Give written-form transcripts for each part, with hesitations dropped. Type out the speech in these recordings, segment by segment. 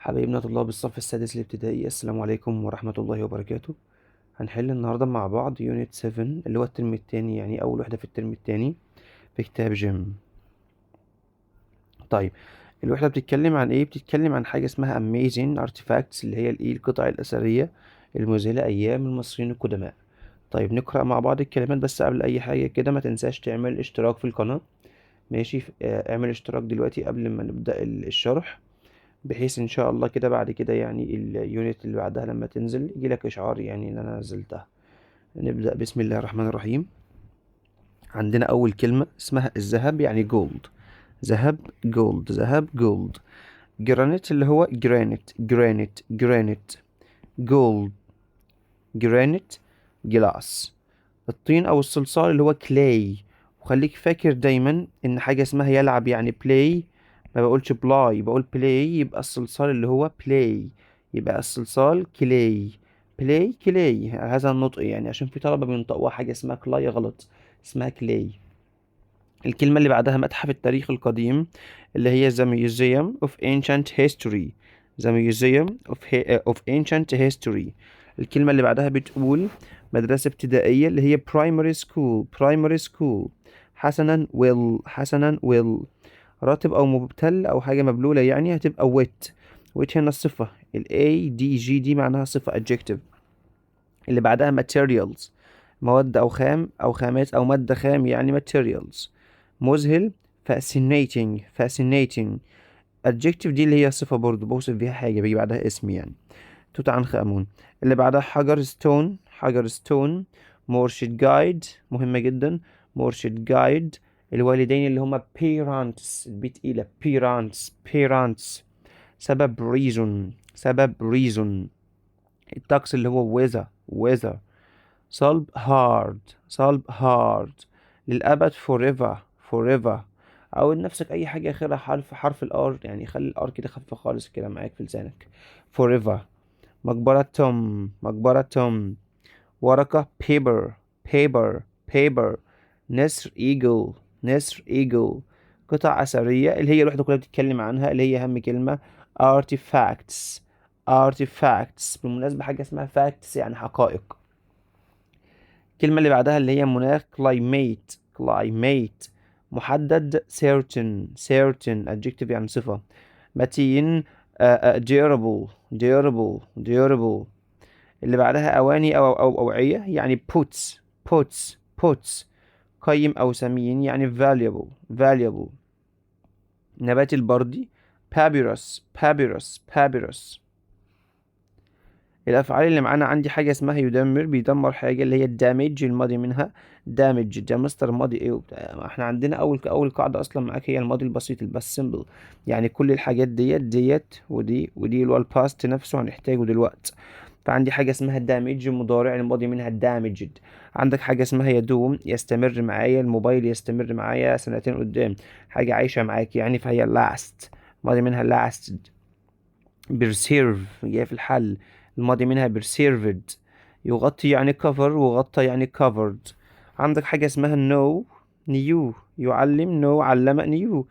حبايبنا طلاب الصف السادس الابتدائي، السلام عليكم ورحمة الله وبركاته. هنحل النهاردة مع بعض يونت 7 اللي هو الترم التاني، يعني أول وحدة في الترم التاني في كتاب جيم. طيب، الوحدة بتتكلم عن إيه؟ بتتكلم عن حاجة اسمها amazing artifacts، اللي هي القطع الأثرية المذهلة أيام المصريين القدماء. طيب نقرأ مع بعض الكلمات، بس قبل أي حاجة كده ما تنساش تعمل اشتراك في القناة. ماشي، اعمل اشتراك دلوقتي قبل ما نبدأ الشرح، بحيث ان شاء الله كده بعد كده يعني اليونت اللي بعدها لما تنزل يجيلك اشعار يعني ان انا نزلتها. نبدأ بسم الله الرحمن الرحيم. عندنا اول كلمة اسمها الذهب، يعني جولد. ذهب جولد، ذهب جولد. جرانيت اللي هو جرانيت، جرانيت جرانيت. جولد جرانيت جلاس. الطين او الصلصال اللي هو كلاي. وخليك فاكر دايما ان حاجة اسمها يلعب يعني بلاي، ما بقولش بلاي، بقول بلاي. يبقى الصلصال اللي هو بلاي، يبقى الصلصال كلاي. بلاي كلاي، هذا النطق يعني، عشان في طلبة بينطقوها حاجة اسمها كلاي غلط، اسمها كلاي. الكلمة اللي بعدها متحف التاريخ القديم، اللي هي The Museum of Ancient History. The Museum of Ancient History. الكلمة اللي بعدها بتقول مدرسة ابتدائية، اللي هي Primary School. Primary School. حسنا well، حسنا well. راتب أو مبتل أو حاجة مبلولة يعني هتبقى wet. wet هنا الصفة، ال A D G دي معناها صفة adjective. اللي بعدها materials، مواد أو خام أو خامات أو مادة خام يعني materials. مذهل fascinating، fascinating. adjective دي اللي هي صفة برضو بوصف بيها حاجة، بيجي بعدها اسم يعني. توت عنخ آمون. اللي بعدها حجر stone، حجر stone. مرشد guide، مهمة جدا. مرشد guide. الوالدين اللي هما parents، البي تقيلة parents، parents. سبب reason، سبب reason. الطقس اللي هو weather، weather. صلب hard، صلب hard. للأبد forever، forever. عود نفسك أي حاجة آخرها حرف الآر، يعني خلي الآر كده خفيفة خالص كده معاك في لسانك. forever. مقبرة توم، مقبرة توم. ورقة paper، paper، paper. نسر eagle، نسر eagle. قطع أثرية اللي هي الوحدة كلها بتتكلم عنها، اللي هي أهم كلمة artifacts، artifacts. بالمناسبة حاجة اسمها facts يعني حقائق. الكلمة اللي بعدها اللي هي مناخ climate، climate. محدد certain، certain adjective يعني صفة. متين durable، durable، durable. اللي بعدها أواني أو أوعية يعني pots، pots، pots. قيم أو ثمين يعني valuable، valuable. نبات البردي papyrus، papyrus، papyrus. الأفعال اللي معانا عندي حاجة اسمها يدمر، بيدمر حاجة، اللي هي الدامج الماضي منها دامج. ده مستر ماضي ايه وبتاع. احنا عندنا أول قاعدة أصلا معاك هي الماضي البسيط البس سيمبل، يعني كل الحاجات ديت ودي اللي هو الباست نفسه هنحتاجه دلوقتي. فعندي حاجة اسمها دامج المضارع الماضي منها دامجد. عندك حاجة اسمها يدوم، يستمر معايا، الموبايل يستمر معايا سنتين قدام. حاجة عايشة معاك يعني، فهي last، الماضي منها lasted. preserve جاية في الحل، الماضي منها preserved. يغطي يعني cover، وغطى يعني covered. عندك حاجة اسمها know، new يعلم، know علم new.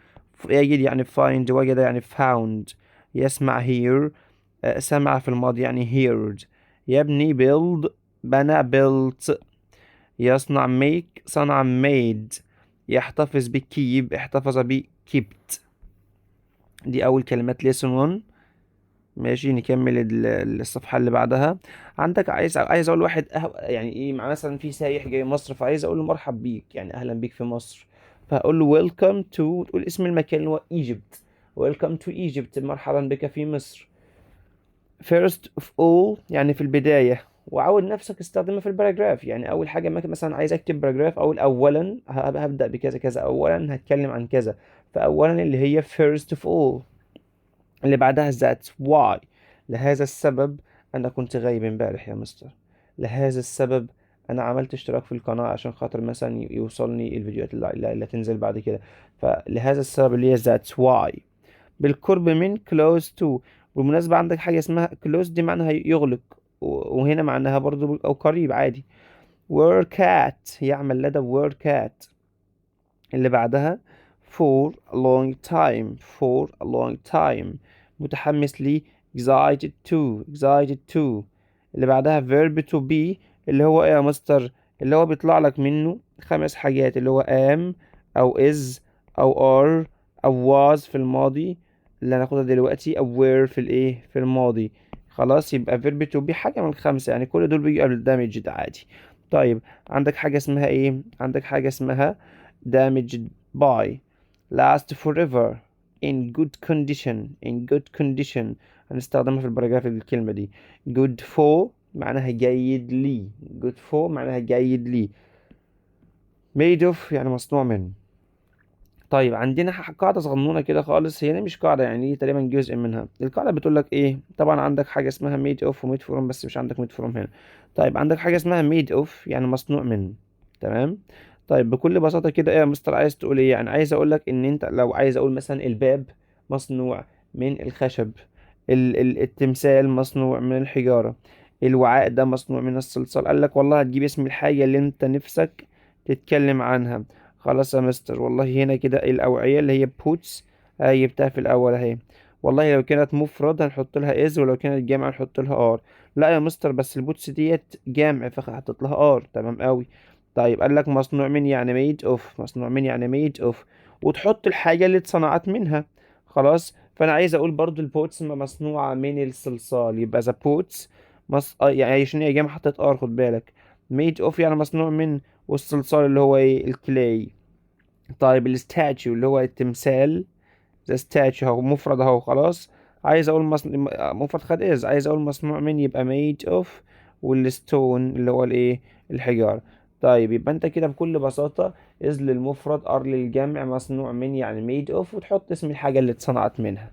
يجد يعني find، وجد يعني found. يسمع hear، سمع في الماضي يعني heard. يبني build، بنى built. يصنع make، صنع made. يحتفظ ب keep، احتفظ ب kept. دي أول كلمات lesson 1. ماشي، نكمل الصفحة اللي بعدها. عندك عايز اقول واحد يعني ايه، مع مثلا في سايح جاي مصر، فعايز اقول له مرحب بيك، يعني اهلا بيك في مصر. فهقول له welcome to، تقول اسم المكان اللي هو Egypt. welcome to Egypt، مرحبا بك في مصر. first of all يعني في البداية، وعود نفسك استخدمها في الباراجراف. يعني اول حاجة مثلا عايز اكتب باراجراف، اقول اولا هبدأ بكذا كذا، اولا هتكلم عن كذا. فاولا اللي هي first of all. اللي بعدها that's why، لهذا السبب أنا كنت غايب امبارح يا مستر. لهذا السبب أنا عملت اشتراك في القناة عشان خاطر مثلا يوصلني الفيديوهات اللي تنزل بعد كده. فلهذا السبب اللي هي that's why. بالقرب من close to. بالمناسبة عندك حاجة اسمها close، دي معناها يغلق، وهنا معناها برضو أو قريب عادي. work at يعمل لدى work at. اللي بعدها for a long time، for a long time. متحمس لي excited to excited to. اللي بعدها verb to be اللي هو ايه يا مستر؟ اللي هو بيطلع لك منه 5 حاجات، اللي هو am او is او are او was في الماضي اللي هناخدها دلوقتي، او were في الايه في الماضي. خلاص، يبقى verb to be حاجة من ال5، يعني كل دول بيجوا قبل damaged عادي. طيب عندك حاجة اسمها ايه؟ عندك حاجة اسمها damaged by last forever in good condition in good condition. هنستخدمها في البراجراف الكلمة دي. good for معناها جيد لي. good for معناها جيد لي. made of يعني مصنوع من. طيب عندنا قاعدة صغنونة كده خالص، هي مش قاعدة يعني، دي تقريبا جزء منها. القاعدة بتقول لك ايه؟ طبعا عندك حاجة اسمها made of و made from، بس مش عندك made from هنا. طيب عندك حاجة اسمها made of يعني مصنوع من. تمام. طيب بكل بساطة كده ايه يا مستر عايز تقول ايه؟ يعني عايز اقول لك ان انت لو عايز اقول مثلا الباب مصنوع من الخشب، التمثال مصنوع من الحجارة، الوعاء ده مصنوع من الصلصال، قال لك والله هتجيب اسم الحاجة اللي انت نفسك تتكلم عنها. خلاص يا مستر، والله هنا كده الأوعية اللي هي بوتس هي جبتها في الأول أهي. والله لو كانت مفرد هنحط لها إز، ولو كانت جامع نحط لها آر. لا يا مستر، بس البوتس ديت جامع فحطيت لها آر. تمام أوي. طيب قال لك مصنوع من يعني ميد أوف، مصنوع من يعني ميد أوف، وتحط الحاجة اللي اتصنعت منها. خلاص، فأنا عايز أقول برضو البوتس مصنوعة من الصلصال، يبقى ذا بوتس يعني عشان هي جامع حطيت آر، خد بالك. ميد أوف يعني مصنوع من، والصلصال اللي هو ايه؟ الكلاي. طيب الستاتيو اللي هو التمثال، ذا ستاتيو اهو مفرد اهو. خلاص، عايز اقول مفرد خد از، عايز اقول مصنوع من يبقى made of، والستون اللي هو الايه؟ الحجار. طيب يبقى انت كده بكل بساطة از للمفرد، ار للجمع، مصنوع من يعني made of، وتحط اسم الحاجة اللي اتصنعت منها.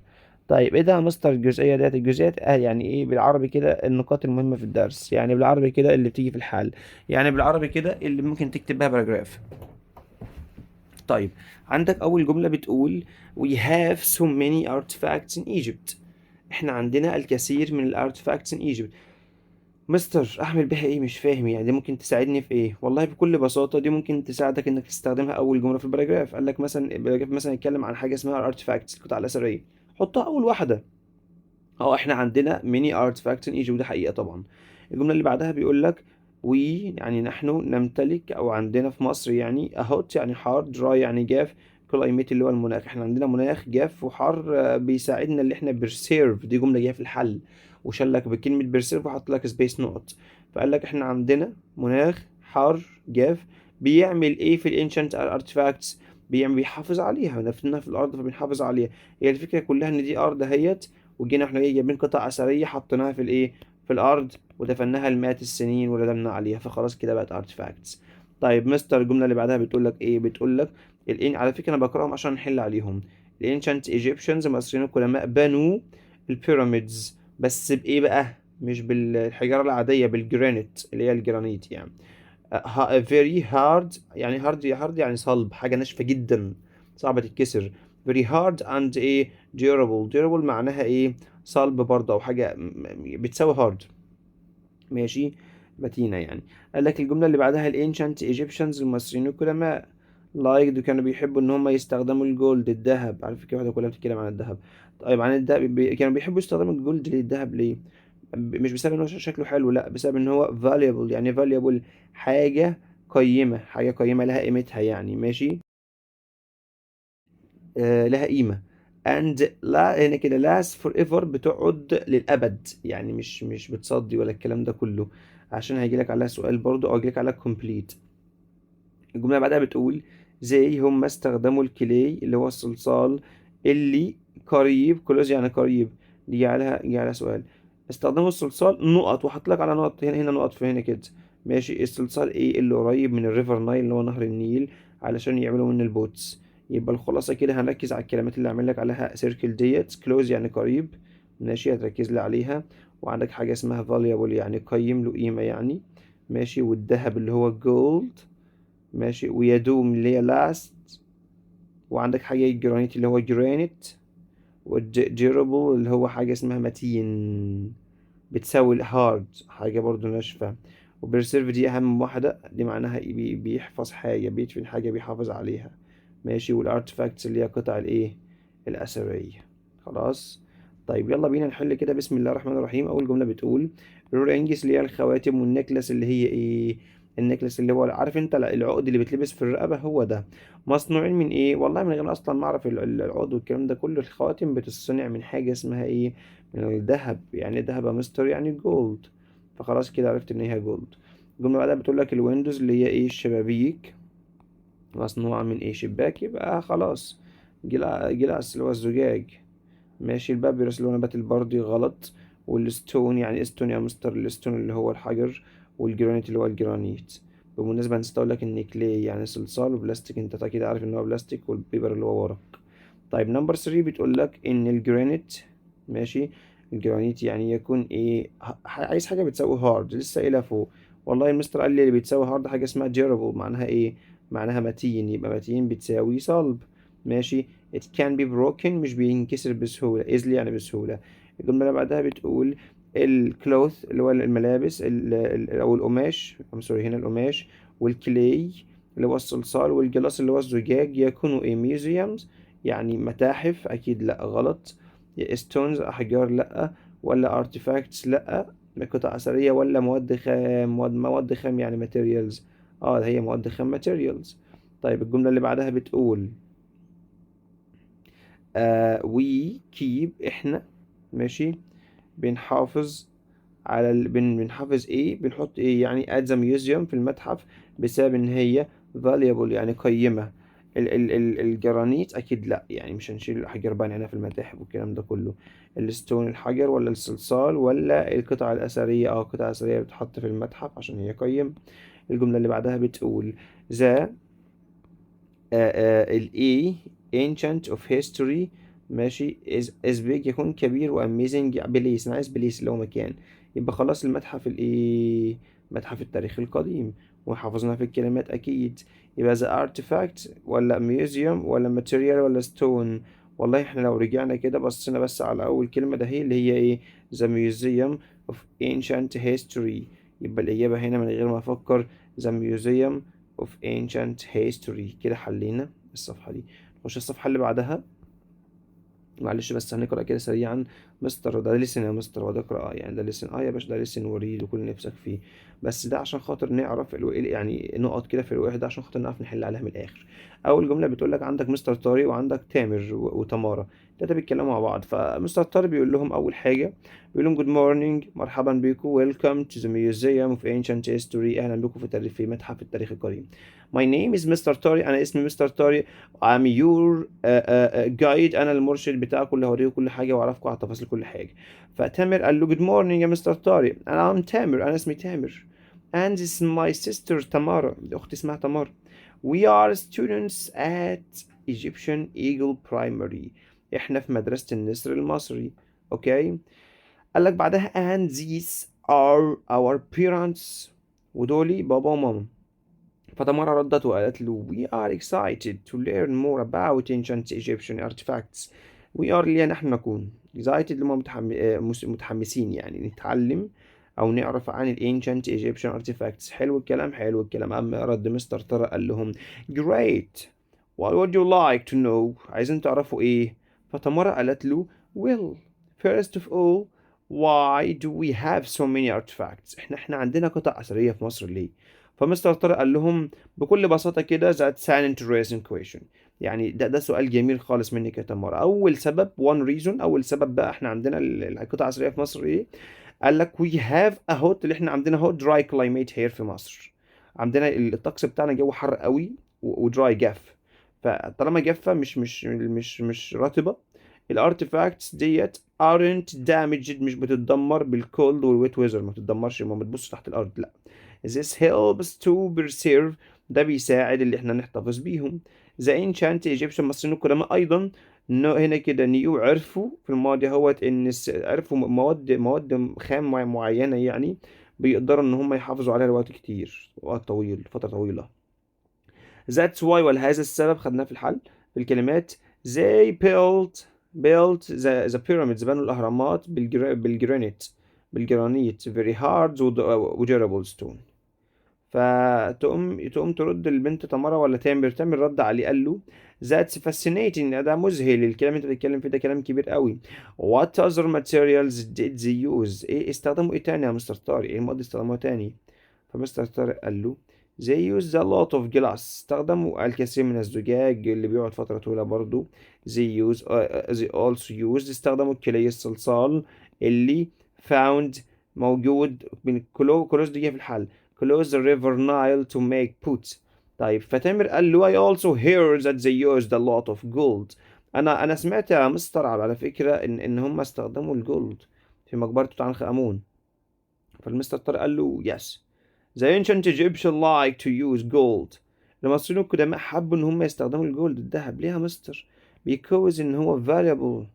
طيب ايه ده يا مستر الجزئية ديت؟ الجزئية يعني ايه بالعربي كده؟ النقاط المهمة في الدرس، يعني بالعربي كده اللي بتيجي في الحل، يعني بالعربي كده اللي ممكن تكتب بها باراجراف. طيب عندك أول جملة بتقول we have so many artifacts in Egypt. احنا عندنا الكثير من الارتفاكتس in Egypt. مستر أحمد بها ايه؟ مش فاهم يعني، دي ممكن تساعدني في ايه؟ والله بكل بساطة دي ممكن تساعدك انك تستخدمها أول جملة في الباراجراف. قال لك مثلا الباراجراف مثلا يتكلم عن حاجة اسمها الارتفاكتس، القطع الأثرية، حطها أول واحدة. اه احنا عندنا many artifacts in Egypt، وده حقيقة طبعا. الجملة اللي بعدها بيقول لك we يعني نحن نمتلك او عندنا في مصر يعني a hot يعني حار، dry يعني جاف، climate اللي هو المناخ. احنا عندنا مناخ جاف وحار، بيساعدنا اللي احنا preserve. دي جملة جاية في الحل، وشلك بكلمة preserve وحط لك سبيس نقط. فقال لك احنا عندنا مناخ حار جاف بيعمل ايه في الانشنت artifacts؟ بيحافظ عليها، دفنها في الارض فبنحافظ عليها. هي الفكرة كلها ان دي ارض هيت، وجينا احنا ايه جايبين قطع اثريه حطيناها في الايه في الارض، ودفناها لمئات السنين وردمنا عليها، فخلاص كده بقت ارتفاكتس. طيب مستر الجمله اللي بعدها بتقول لك ايه؟ بتقول لك على فكره انا بقراهم عشان نحل عليهم. الانشنت ايجيبشنز المصريين القدماء بنوا البيراميدز، بس بايه بقى؟ مش بالحجاره العاديه، بالجرانيت اللي هي الجرانيت يعني. very hard يعني hard يعني صلب، حاجة ناشفة جدا صعبة تتكسر. very hard and ايه durable معناها ايه؟ صلب برضه، او حاجة بتساوي hard. ماشي، متينة يعني. قال لك الجملة اللي بعدها ال ancient Egyptians المصريين القدماء دول كانوا بيحبوا ان هم يستخدموا الجولد الذهب. على فكرة واحدة كلها بتتكلم عن الذهب. طيب عن الذهب كانوا بيحبوا يستخدموا الجولد ليه؟ الذهب ليه؟ مش بسبب ان هو شكله حلو، لا، بسبب ان هو valuable. يعني valuable حاجة قيمة، حاجة قيمة لها قيمتها يعني. ماشي، لها قيمة. and لا هنا كده last forever بتقعد للأبد، يعني مش بتصدي ولا الكلام ده كله، عشان هيجيلك عليها سؤال برضو، او هيجيلك عليها complete. الجملة اللي بعدها بتقول زي هم استخدموا الكلي اللي هو الصلصال اللي قريب، كلوز يعني قريب، يجي عليها سؤال. استخدموا الصلصال نقط، وحط لك على نقط هنا نقط في هنا كده. ماشي، الصلصال ايه؟ اللي قريب من الريفر نايل اللي هو نهر النيل، علشان يعملوا منه البوتس. يبقى الخلاصة كده هنركز على الكلمات اللي عامل لك عليها سيركل ديت. كلوز يعني قريب، ماشي، هتركز لي عليها. وعندك حاجة اسمها valuable يعني قيم له قيمة يعني. ماشي، والذهب اللي هو gold. ماشي، ويدوم اللي هي لاست. وعندك حاجة جرانيت اللي هو جرانيت. والديورابل اللي هو حاجة اسمها متين، بتساوي الهارد، حاجة برضو ناشفة. وبرسيرف دي أهم واحدة، دي معناها بيحفظ حاجة، بيدفن حاجة، بيحافظ عليها. ماشي، والارتفاكتس اللي هي قطع الايه الأثرية. خلاص. طيب يلا بينا نحل كده. بسم الله الرحمن الرحيم. اول جمله بتقول الرينجز اللي هي الخواتم، والنكلس اللي هي ايه؟ النكلس اللي هو عارف انت العقد اللي بتلبس في الرقبه، هو ده. مصنوعين من ايه؟ والله من غير اصلا ما اعرف العقد والكلام ده كله. الخواتم بتصنع من حاجه اسمها ايه؟ من الذهب. يعني ذهب يا مستر؟ يعني جولد. فخلاص كده عرفت ان هي جولد. الجمله بعدها بتقول لك الويندوز اللي هي ايه؟ الشبابيك. مصنوعه من ايه؟ شباك. يبقى خلاص جلاس اللي هو الزجاج. ماشي. البابيروس اللي هو نبات البردي غلط. والستون يعني استون يا مستر؟ الستون اللي هو الحجر. والجرانيت اللي هو الجرانيت. بالمناسبة نسيت أقول لك إن كلي يعني صلصال، وبلاستيك أنت أكيد عارف إن هو بلاستيك، والبيبر اللي هو ورق. طيب نمبر 3 بتقول لك إن الجرانيت. ماشي. الجرانيت يعني يكون إيه؟ عايز حاجة بتساوي هارد، لسه قايلها فوق. والله المستر قال لي اللي بتساوي هارد حاجة اسمها durable. معناها إيه؟ معناها متين. يبقى متين بتساوي صلب. ماشي. it can be broken مش بينكسر بسهولة. easily يعني بسهولة. الجملة اللي بعدها بتقول الكلوث اللي هو الملابس أو القماش. سوري هنا القماش. والكلي اللي هو الصلصال، والجلاس اللي هو الزجاج يكونوا ايه؟ museums يعني متاحف. أكيد لأ غلط. stones أحجار لأ. ولا artifacts لأ. قطع أثرية. ولا مواد خام. مواد خام يعني materials. اه هي مواد خام materials. طيب الجملة اللي بعدها بتقول we keep احنا. ماشي. بنحافظ على بنحافظ ايه؟ بنحط ايه يعني at the museum في المتحف بسبب ان هي valuable يعني قيمة. الجرانيت اكيد لا، يعني مش هنشيل الاحجار بقى هنا في المتاحف والكلام ده كله. الستون الحجر، ولا الصلصال، ولا القطع الاثرية؟ اه قطع اثرية بتحط في المتحف عشان هي قيم. الجملة اللي بعدها بتقول the ال A ancient of history. ماشي. is big يكون كبير، و amazing بليس. أنا عايز بليس اللي هو مكان. يبقى خلاص المتحف ال A متحف التاريخ القديم. وحافظنا في الكلمات أكيد. يبقى the artifact ولا museum ولا material ولا stone؟ والله احنا لو رجعنا كده بصينا بس على أول كلمة ده، هي اللي هي ايه؟ the museum of ancient history. يبقى الإجابة هنا من غير ما أفكر the museum of ancient history. كده حلينا الصفحة دي. نخش الصفحة اللي بعدها. معلش بس هنقرأ كده سريعا. مستر ده لسن يا مستر، وده اقرأ يعني ده لسن يا باشا، ده لسن وريد وكل نفسك فيه. بس ده عشان خاطر نعرف يعني نقط كده في الوحدة عشان خاطر نعرف نحل عليها من الآخر. أول جملة بتقول لك عندك مستر طارق وعندك تامر وتمارا. تلاتة بيتكلموا مع بعض. فمستر طارق بيقول لهم أول حاجة، بيقول لهم good morning مرحبا بكم welcome to the museum of ancient history. أهلا بكم في متحف التاريخ القديم. My name is Mr. طارق. أنا اسمي مستر طارق. I'm your guide. انا المرشد بتاعكم اللي هوريه كل حاجه واعرفكم على تفاصيل كل حاجه. فتامر قال له good morning يا مستر طارق. I'm تامر. انا اسمي تامر. and this is my sister تمارا. دي اختي اسمها تمارا. we are students at Egyptian Eagle Primary. احنا في مدرسه النسر المصري. اوكي. قال لك بعدها and these are our parents. ودولي بابا وماما. فتمارا ردت وقالت له we are excited to learn more about ancient Egyptian artifacts. we are اللي نحن نكون excited اللي هم متحمسين يعني نتعلم أو نعرف عن ال ancient Egyptian artifacts. حلو الكلام حلو الكلام. أما رد مستر طارق قال لهم great what would you like to know؟ عايزين تعرفوا إيه؟ فتمارا قالت له well first of all why do we have so many artifacts؟ احنا عندنا قطع أثرية في مصر ليه؟ فمستر طارق قال لهم بكل بساطة كده that's an interesting question. يعني ده سؤال جميل خالص منك يا تمارا. أول سبب one reason. أول سبب بقى إحنا عندنا القطع الأثرية في مصر إيه؟ قال لك we have a hot اللي إحنا عندنا hot dry climate here في مصر. عندنا الطقس بتاعنا جو حر قوي ودراي جاف. فطالما جافة مش رطبة، الارتفاكتس ديت aren't damaged مش بتتدمر بالكولد والويت ويزر. ما بتتدمرش ما بتبص تحت الأرض لا. This helps to preserve. ده بيساعد اللي احنا نحتفظ بيهم. The ancient Egyptian المصريين القدماء أيضا هنا كده نيو عرفوا في الماضي هوت إن عرفوا مواد خام معينة يعني بيقدروا إن هم يحافظوا عليها لوقت كتير، وقت طويل فترة طويلة. That's why ولهذا السبب خدناه في الحل في الكلمات. They built the pyramids بنوا الأهرامات بالجرانيت very hard و durable stone. فتقوم ترد البنت تمارا ولا تامر؟ تامر رد عليه قال له That's fascinating. ده مذهل. الكلام اللي انت بتتكلم فيه ده كلام كبير قوي. What other materials did they use؟ ايه استخدموا ايه تاني يا مستر طارق؟ ايه المواد استخدموها تاني؟ فمستر طارق قال له they used a lot of glass. استخدموا الكثير من الزجاج اللي بيقعد فترة طويلة برضو. they also used استخدموا كلي الصلصال اللي found موجود من كلوز دي في الحل close the river Nile to make boots. طيب فتامر قال له I also hear that they used a lot of gold. انا سمعت يا مستر على فكرة ان هم استخدموا الجولد في مقبرة توت عنخ آمون. فالمستر طارق قال له yes. The ancient Egyptians like to use gold. المصريين القدماء حبوا ان هم يستخدموا الجولد الذهب. ليه يا مستر؟ because ان هو valuable،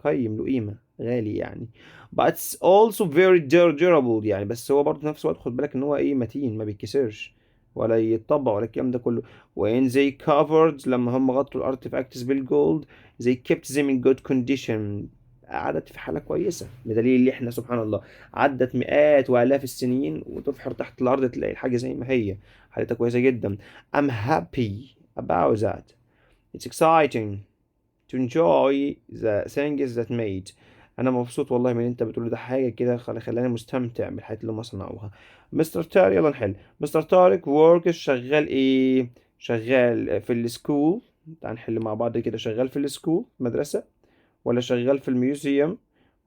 قيم له قيمة، غالي يعني. but it's also very durable يعني، بس هو برضه في نفس الوقت خد بالك ان هو ايه، متين، ما بيتكسرش ولا يتطبق ولا الكلام ده كله. when they covered لما هم غطوا الارتفاكتس بالجولد they kept them in good condition. قعدت في حالة كويسة، بدليل اللي احنا سبحان الله عدت مئات وآلاف السنين وتفحر تحت الأرض تلاقي الحاجة زي ما هي، حالتها كويسة جدا. I'm happy about that. It's exciting to enjoy the things that made. انا مبسوط والله من اللي انت بتقوله ده، حاجه كده خلاني مستمتع بالحاجات اللي هم صنعوها. مستر طارق يلا نحل. مستر طارق ورك شغال ايه؟ شغال في السكول. تعال نحل مع بعض كده. شغال في السكول مدرسه، ولا شغال في الميوزيوم،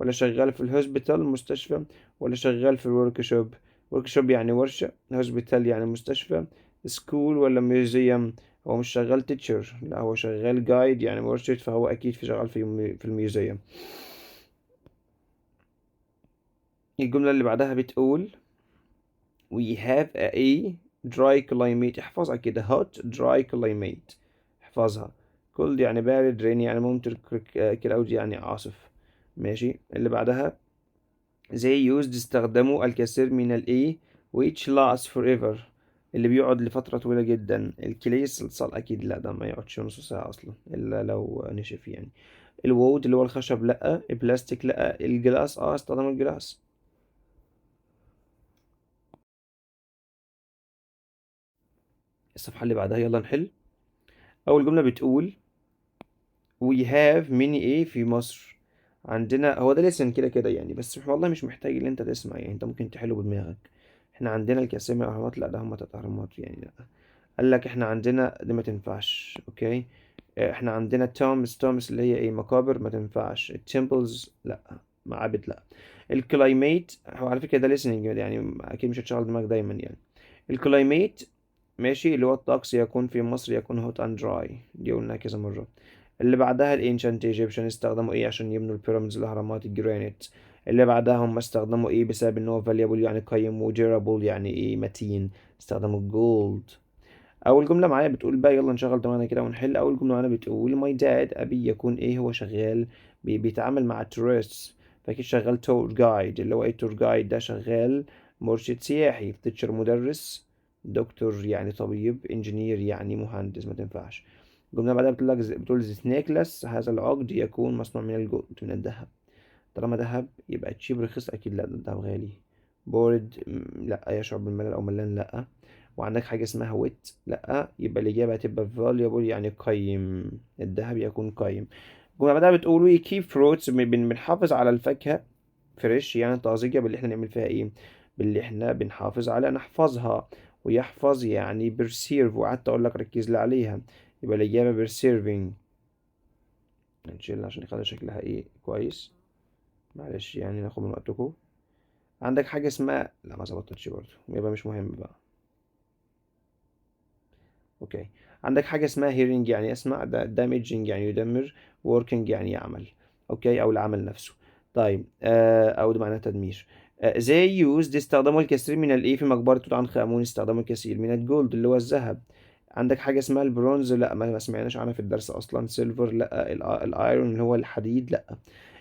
ولا شغال في الهوسبيتال مستشفى، ولا شغال في الورك شوب؟ ورك شوب يعني ورشة، هوسبيتال يعني مستشفى، سكول ولا ميوزيوم؟ هو مش شغال تيتشر، لا هو شغال جايد يعني مرشد، فهو أكيد شغال في الميوزيوم. الجملة اللي بعدها بتقول we have a dry climate. احفظها كده hot dry climate، احفظها. cold يعني بارد، rain يعني ممطر، cloud يعني عاصف. ماشي. اللي بعدها they used استخدموا الكثير من الايه which lasts forever اللي بيقعد لفترة طويلة جدا. الكلي الصلصال أكيد لأ، ده ما يقعدش نص ساعة أصلا إلا لو نشف يعني. الوود اللي هو الخشب لأ، البلاستيك لأ، الجلاس استخدموا الجلاس. الصفحة اللي بعدها يلا نحل. أول جملة بتقول we have many ايه في مصر. عندنا، هو ده لسن كده كده يعني، بس والله مش محتاج ان انت تسمع يعني، انت ممكن تحله بدماغك. احنا عندنا الكثير من الاهرامات، لا ده هم 3 اهرامات يعني لا. قال لك احنا عندنا دي ما تنفعش، اوكي. احنا عندنا تومس اللي هي ايه، مقابر، ما تنفعش. التمبلز لا، معابد لا. الكلايميت هو على فكرة ده listening يعني اكيد مش هتشغل دماغك دايما يعني. الكلايميت ماشي، اللي هو الطقس يكون في مصر يكون هوت اند دراي، دي قلناها كذا مرة. اللي بعدها الانشنت ايجيبشن استخدموا ايه عشان يبنوا البيراميدز، الاهرامات، الجرانيت. اللي بعدها هم استخدموا ايه بسبب ان هو valuable يعني قيم، و durable يعني ايه، متين، استخدموا الجولد. اول جمله معايا بتقول بقى، يلا نشغل دماغنا كده ونحل. اول جمله معانا بتقول ماي داد ابي يكون ايه، هو شغال بيتعامل مع التورستس، فاكيد شغال تور جايد. اللي هو ايه تور جايد ده؟ شغال مرشد سياحي. تيتشر مدرس، دكتور يعني طبيب، انجينير يعني مهندس، ما تنفعش. الجمله بعدها بتقول لك بتقول this necklace هذا العقد يكون مصنوع من الجولد، من الذهب. طالما ذهب يبقى تشيب رخيص اكيد، لا ده الذهب غالي. بورد لا، يشعر بالملل او ملان لا. وعندك حاجة اسمها ويت لأ، يبقى الإجابة هتبقى valuable يعني قيم، الذهب يكون قيم. الجملة بعدها بتقول we keep fruits بنحافظ على الفاكهة فريش يعني طازجة، باللي احنا نعمل فيها ايه، باللي احنا بنحافظ على نحفظها. ويحفظ يعني preserve، وقعدت أقول لك ركز لي عليها، يبقى الإجابة preserving. نشيلها عشان يخلي شكلها ايه كويس، معلش يعني ناخد من وقتكم. عندك حاجة اسمها، لا ما ظبطتش برضه، يبقى مش مهم بقى. اوكي. عندك حاجة اسمها hearing يعني اسمع، ده damaging يعني يدمر، working يعني يعمل، اوكي، او العمل نفسه. طيب او ده معناه تدمير. they used استخدموا الكثير من الايه في مقبرة توت عنخ آمون، استخدموا الكثير من الجولد اللي هو الذهب. عندك حاجة اسمها البرونز، لا ما سمعناش عنها في الدرس اصلا. سيلفر لا، الايرون اللي هو الحديد لا.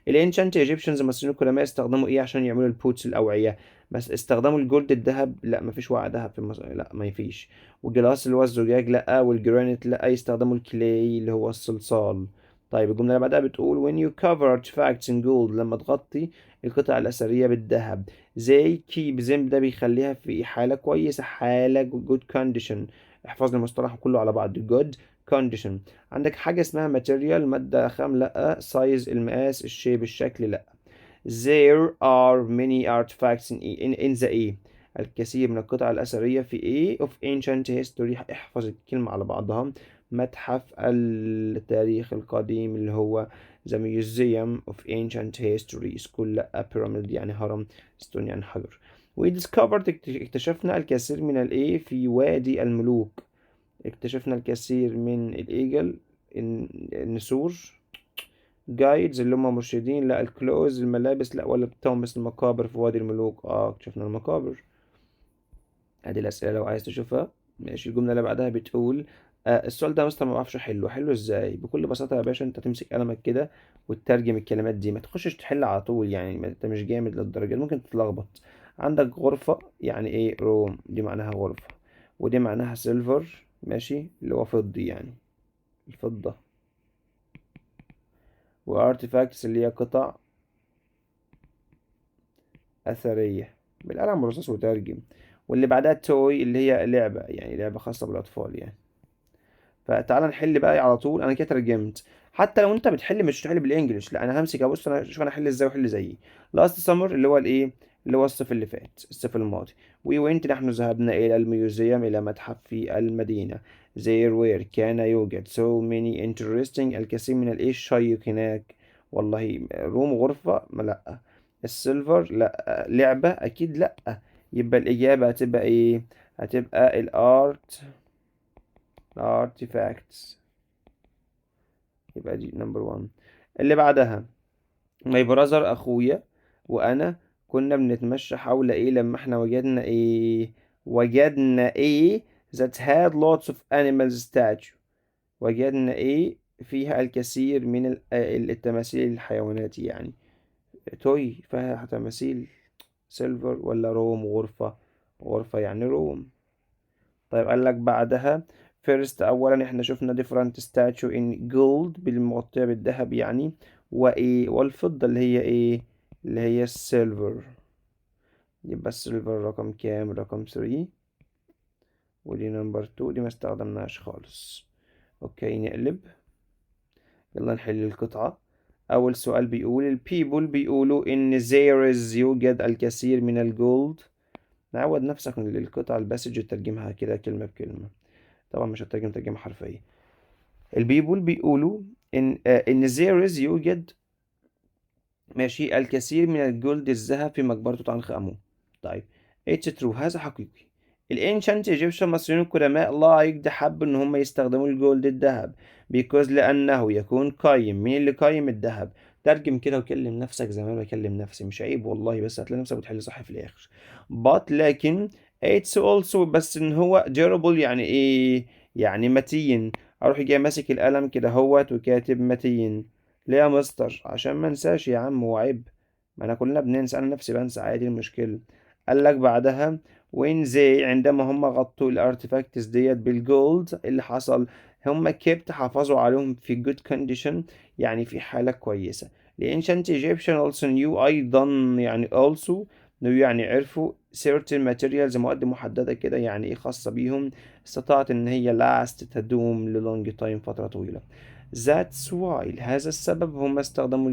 الانشنت ايجيبشنز المصريين القدماء استخدموا ايه عشان يعملوا البوتس الاوعية؟ بس استخدموا الجولد الذهب لا، مفيش وعاء ذهب في لا ما فيش. والجلاس اللي هو الزجاج لا، والجرانيت لا، يستخدموا الكلاي اللي هو الصلصال. طيب الجملة اللي بعدها بتقول when you cover artifacts in gold لما تغطي القطع الأثرية بالذهب زي keep them ده بيخليها في حالة كويسة، حالة good condition. احفظ المصطلح كله على بعض good condition. عندك حاجة اسمها material مادة خام لأ، size المقاس، الشيب الشكل لأ. There are many artifacts in the A. الكثير من القطع الأثرية في A of ancient history. احفظ الكلمة على بعضها. متحف التاريخ القديم اللي هو The Museum of Ancient History. سكول لأ، pyramid يعني هرم، stone يعني حجر. We discovered اكتشفنا الكثير من ال A في وادي الملوك. اكتشفنا الكثير من الإيجل، النسور. جايدز اللي هم مرشدين، لا الكلوز الملابس، لا ولا توماس المقابر في وادي الملوك. اكتشفنا المقابر. ادي الأسئلة لو عايز تشوفها. ماشي. الجملة اللي بعدها بتقول السؤال ده يا مستر ما بعرفش احله. حله ازاي؟ بكل بساطة يا باشا، انت تمسك قلمك كده وتترجم الكلمات دي، ما تخشش تحل على طول يعني، انت مش جامد للدرجة دي، ممكن تتلخبط. عندك غرفة يعني ايه؟ روم، دي معناها غرفة، ودي معناها سيلفر، ماشي، اللي هو فضي يعني الفضة. وارتيفاكتس اللي هي قطع أثرية. بالقلم الرصاص وترجم. واللي بعدها توي اللي هي لعبة، يعني لعبة خاصة بالأطفال يعني. فتعالى نحل بقى على طول. أنا كده ترجمت. حتى لو أنت بتحل مش تحل بالإنجلش، لا أنا همسك أبص أنا أشوف أنا أحل إزاي وأحل زيي. لاست سمر اللي هو الإيه؟ اللي هو الصيف اللي فات، الصيف الماضي. وي وينت نحن ذهبنا إلى الميوزيوم، إلى متحف في المدينة. there were كان يوجد so many interesting الكثير من الإيه الشيق هناك. والله روم غرفة ما لأ. السيلفر لا. لعبة أكيد لأ. يبقى الإجابة هتبقى إيه؟ هتبقى artifacts. يبقى دي نمبر 1. اللي بعدها my brother أخويا وأنا كنا بنتمشى حول إيه لما إحنا وجدنا إيه؟ وجدنا إيه that had lots of animals statue. وجدنا إيه فيها الكثير من التماثيل الحيوانات يعني. توي فيها تماثيل. سيلفر ولا روم غرفة؟ غرفة يعني روم. طيب قال لك بعدها first أولا احنا شفنا different statue in gold بالمغطية بالذهب يعني. وإيه؟ والفضة اللي هي إيه؟ اللي هي السيلفر. يبقى السيلفر رقم كام؟ رقم 3. ودي نمبر 2، دي ما استخدمناش خالص. اوكي نقلب. يلا نحل القطعة. أول سؤال بيقول ال people بيقولوا إن there is يوجد الكثير من الجولد. نعود نفسك للقطعة الباسج وترجمها كده كلمة بكلمة. طبعا مش هترجم ترجمة حرفية. البيبول بيقولوا إن there is يوجد، ماشي، الكثير من الجولد الذهب في مقبرة توت عنخ آمون. طيب it's true هذا حقيقي. الانشنت ايجيبشن المصريين القدماء لايك حب ان هم يستخدموا الجولد الذهب because لانه يكون قايم. مين اللي قايم؟ الذهب. ترجم كده وكلم نفسك زي ما انا بكلم نفسي، مش عيب والله، بس هتلاقي نفسك بتحل صح في الاخر. but لكن it's also بس ان هو durable يعني ايه؟ يعني متين. اروح جاي ماسك القلم كده هوت وكاتب متين. ليه يا مستر؟ عشان ما انساش يا عم، هو عيب؟ ما انا كلنا بننسى، انا نفسي بنسى عادي، المشكلة. قال لك بعدها وين زي عندما هم غطوا الارتفاكتس ديت بالجولد اللي حصل، هم كيبت حافظوا عليهم في good condition يعني في حالة كويسة. The ancient Egyptian also knew أيضا يعني also knew يعني عرفوا certain materials مواد محددة كده يعني ايه خاصة بيهم استطاعت ان هي last تدوم للونج تايم فترة طويلة. That's why لهذا السبب هم استخدموا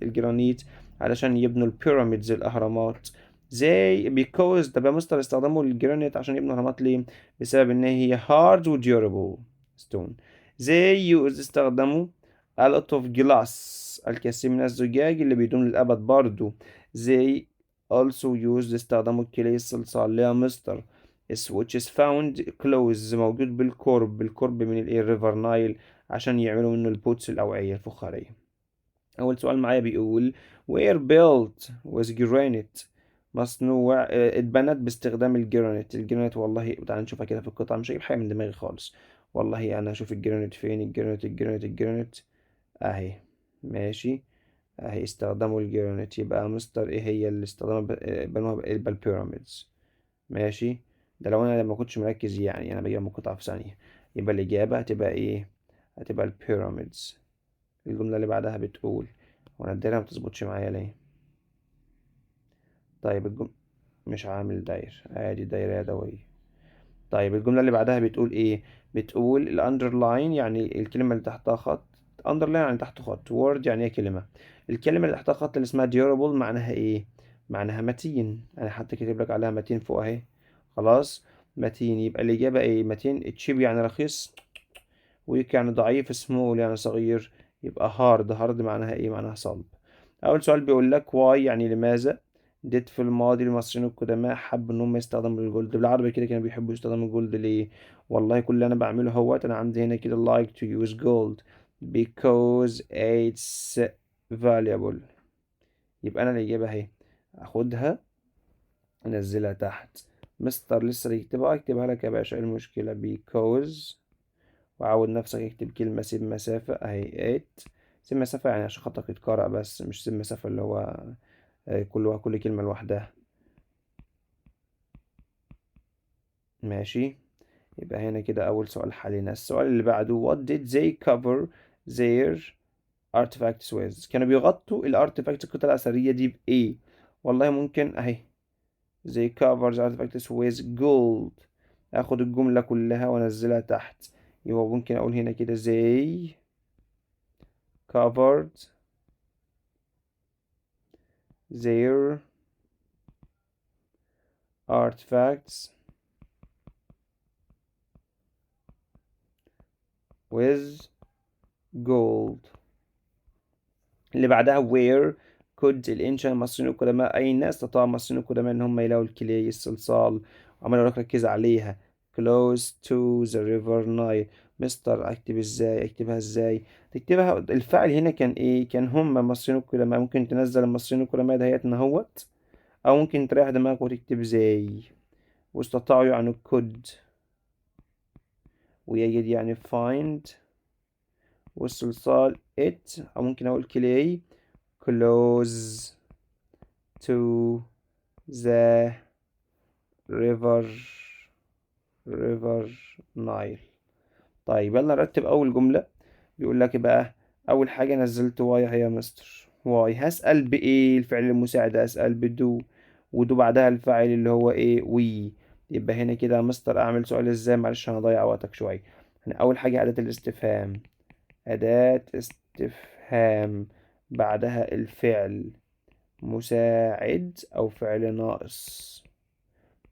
الجرانيت علشان يبنوا البيراميدز الأهرامات. زي because طب يا مستر استخدموا الجرانيت عشان يبنوا أهرامات ليه؟ بسبب إن هي hard و durable stone. زي use استخدموا a lot of glass الكثير من الزجاج اللي بيدوم للأبد برضو. زي also used استخدموا الكلي الصلصال. ليه يا مستر؟ which is found close موجود بالقرب من الريفر نايل عشان يعملوا منه البوتس الأوعية الفخارية. أول سؤال معايا بيقول were built with granite مصنوع اتبنت باستخدام الجرانيت. الجرانيت والله تعال نشوفها كده في القطعة، مش هجيب حاجة من دماغي خالص. والله أنا أشوف الجرانيت فين. الجرانيت أهي. ماشي. أهي استخدموا الجرانيت. يبقى مستر إيه هي اللي استخدموا بنوها بالبيراميدز؟ ماشي. ده لو أنا ما كنتش مركز يعني، أنا بجيب من القطعة في ثانية. يبقى الإجابة هتبقى إيه؟ هتبقى البيراميدز. الجملة اللي بعدها بتقول، وانا الدايرة ما بتظبطش معايا ليه؟ طيب مش عامل داير، ادي دايرة يدوية. طيب الجملة اللي بعدها بتقول ايه؟ بتقول الاندرلاين يعني الكلمة اللي تحتها خط، اندرلاين يعني تحت خط، وورد يعني هي كلمة. الكلمة اللي تحتها خط اللي اسمها durable معناها ايه؟ معناها متين، يعني حتى كاتب لك عليها متين فوق اهي. خلاص، متين. يبقى الإجابة ايه؟ متين. تشيب يعني رخيص، ويك يعني ضعيف، سمول يعني صغير. يبقى هارد. هارد معناها ايه؟ معناها صلب. اول سؤال بيقول لك واي يعني لماذا. ديت في الماضي المصريين القدماء حبوا ان هم يستخدموا الجولد. بالعربي كده كانوا بيحبوا يستخدموا الجولد ليه؟ والله كل اللي انا بعمله هوت انا عندي هنا كده like to use gold because it's valuable. يبقى انا الاجابه اهي، اخدها انزلها تحت. مستر لسه يكتبها، اكتبها لك يا باشا، ايه المشكله؟ because. وعود نفسك اكتب كلمة سيب مسافة اهي 8. سيب مسافة يعني عشان خطك يتقرأ بس، مش سيب مسافة اللي هو كل كلمة لوحدها. ماشي. يبقى هنا كده أول سؤال حلينا. السؤال اللي بعده what did they cover their artifacts with. كانوا بيغطوا الارتفاكتس القطع الأثرية دي بإيه؟ والله ممكن أهي they cover the artifacts with gold. أخد الجملة كلها وأنزلها تحت. يبقى ممكن أقول هنا كده they covered their artifacts with gold. اللي بعدها where could الانشا المصريين القدماء، اين استطاع المصريين القدماء ان هم يلاقوا الكلي الصلصال. وعمال لك ركز عليها close to the river Nile. مستر اكتب ازاي؟ اكتبها ازاي؟ تكتبها الفعل هنا كان ايه؟ كان هم المصريين القدماء. ممكن تنزل المصريين القدماء دهيتنا اهوت، او ممكن تريح دماغك وتكتب زي. واستطاعوا يعني could، ويجد يعني find، والصلصال it، أو ممكن أقول clay close to the river river Nile. طيب يلا نرتب أول جملة. بيقول لك إيه بقى؟ أول حاجة نزلت واي هي مستر واي. هسأل بإيه؟ الفعل المساعد أسأل بدو، ودو بعدها الفاعل اللي هو إيه؟ وي. يبقى هنا كده يا مستر أعمل سؤال إزاي؟ معلش هنضيع وقتك شوية. هنا أول حاجة أداة الاستفهام. أداة استفهام بعدها الفعل مساعد أو فعل ناقص،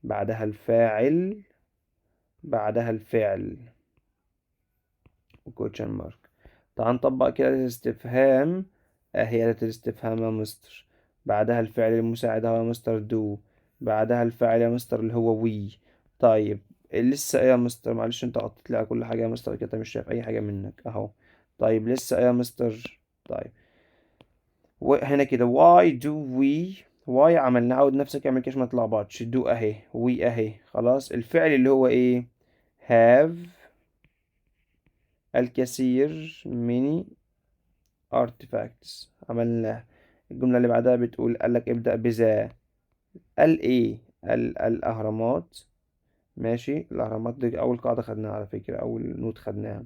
بعدها الفاعل، بعدها الفعل وكوتشن مارك. تعال نطبق كده الاستفهام. اهي أداة الاستفهام يا مستر، بعدها الفعل المساعد هو يا مستر دو، بعدها الفاعل يا مستر اللي هو وي. طيب لسه ايه يا مستر؟ معلش انت غطيت لي على كل حاجة يا مستر كده، مش شايف اي حاجة منك اهو. طيب لسه ايه يا مستر؟ طيب هنا كده why do we. why عملنا، عود نفسك اعمل كاش ما تلخبطش. do اهي we اهي. خلاص الفعل اللي هو ايه؟ have الكثير many artifacts عملناه. الجملة اللي بعدها بتقول قالك ابدأ بذا. قال ايه؟ قال الأهرامات. ماشي، الأهرامات دي أول قاعدة خدناها على فكرة، أول نوت خدناها.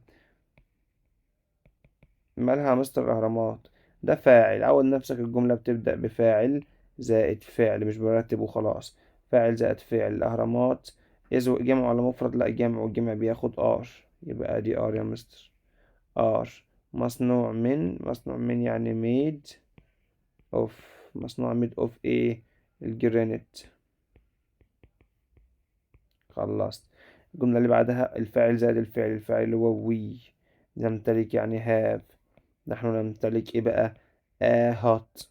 مالها يا مستر الأهرامات؟ ده فاعل. عود نفسك الجملة بتبدأ بفاعل زائد فعل، مش برتب وخلاص. فاعل زائد فعل. الأهرامات إذا جمع ولا مفرد؟ لا جمع، والجمع بياخد ار، يبقى دي ار يا مستر. ار. مصنوع من. مصنوع من يعني made of. مصنوع made of ايه؟ الجرانيت. خلصت. الجملة اللي بعدها الفاعل زائد الفعل. الفاعل اللي هو we. نمتلك يعني have. نحن نمتلك ايه بقى؟ hot.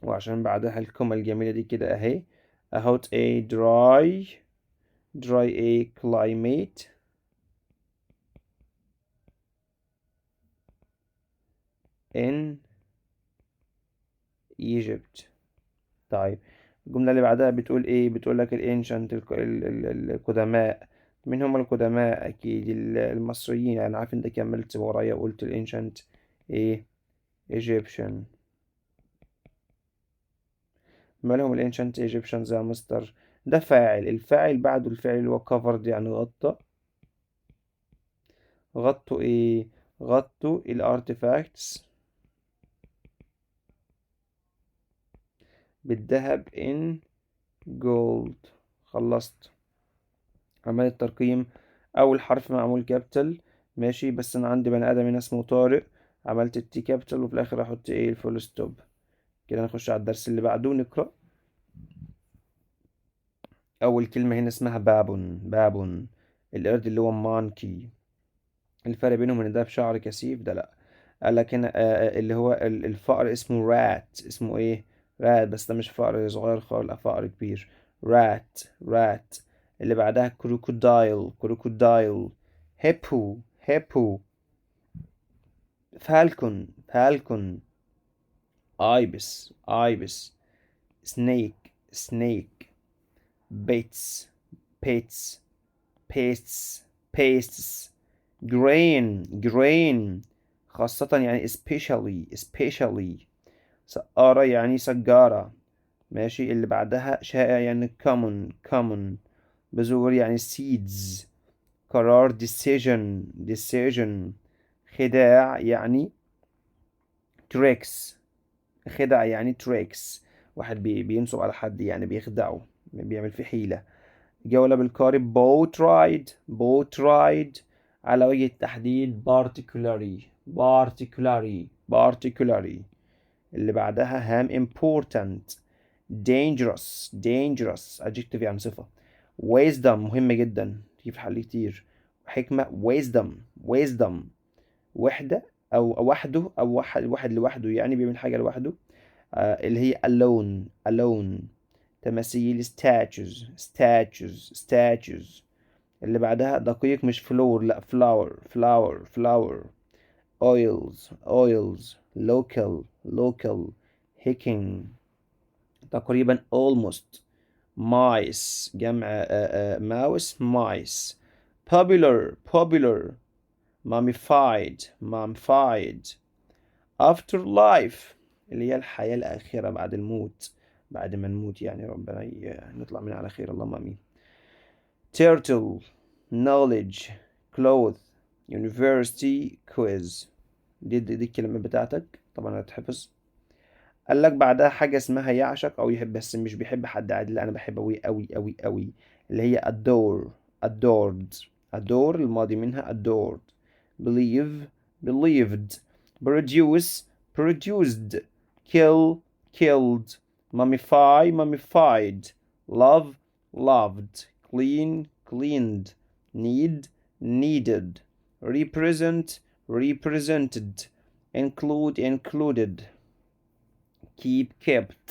وعشان بعدها الكومة الجميلة دي كده اهي. a hot a dry. dry a climate in Egypt. طيب الجملة اللي بعدها بتقول ايه؟ بتقول لك الانشنت القدماء. مين هم القدماء؟ اكيد المصريين. انا عارف انت كملت ورايا وقلت الانشنت ايه؟ Egyptian. مالهم الانشنت ايجيبشنز يا مستر؟ ده فاعل. الفاعل بعده الفعل اللي هو covered يعني غطى. غطوا ايه؟ غطوا الارتفاكتس بالذهب in gold. خلصت. عملية ترقيم. أول حرف معمول كابيتال، ماشي، بس أنا عندي بني آدم هنا اسمه طارق، عملت التي كابيتال وفي الآخر أحط إيه الفول ستوب. كده نخش على الدرس اللي بعده نقرأ. أول كلمة هنا اسمها بابون. بابون القرد اللي هو مانكي. الفرق بينهم إن ده بشعر كثيف، ده لأ. قال لك هنا اللي هو الفأر اسمه رات. اسمه إيه؟ رات، بس ده مش فأر صغير خالص، لأ فأر كبير. رات رات. اللي بعدها كروكودايل. كروكودايل. هيبو. هيبو. فالكون. فالكون. ايبس. ايبس. سنيك. سنيك. بيتس. بيتس. بيستس. بيستس. grain. grain خاصة يعني especially. especially. سقارة يعني سجارة. ماشي. اللي بعدها شائع يعني common. common. بذور يعني seeds. قرار decision. decision. خداع يعني tricks. خدع يعني tricks. واحد بينصب على حد يعني بيخدعه، بيعمل فيه حيلة. جولة بالقارب boat ride. boat ride. على وجه التحديد particularly. particularly. particularly. اللي بعدها هام important. dangerous. dangerous adjective يعني صفة. wisdom مهم جدا، تيجي في حل كتير. حكمة wisdom. wisdom. وحدة أو وحده، أو واحد لوحده يعني بيعمل حاجة لوحده. اللي هي alone. alone. تماثيل statues. statues. statues. اللي بعدها دقيق مش فلور، لا flower. flower. flower. oils. oils. local. local. hicking. تقريبا almost. mice جمع mouse. mice. popular. popular. mummified. mummified. afterlife اللي هي الحياة الآخرة بعد الموت، بعد ما نموت يعني ربنا نطلع منها على خير اللهم آمين. turtle. knowledge. cloth. university. quiz. دي الكلمة بتاعتك طبعا هتحفظ. قال لك بعدها حاجة اسمها يعشق أو يحب، بس مش بيحب حد عادي، لا أنا بحب أوي أوي أوي أوي. اللي هي adore. adored. adore الماضي منها adored. believe. believed. produce. produced. kill. killed. mummify. mummified. love. loved. clean. cleaned. need. needed. represent. represented. include. included. keep. kept.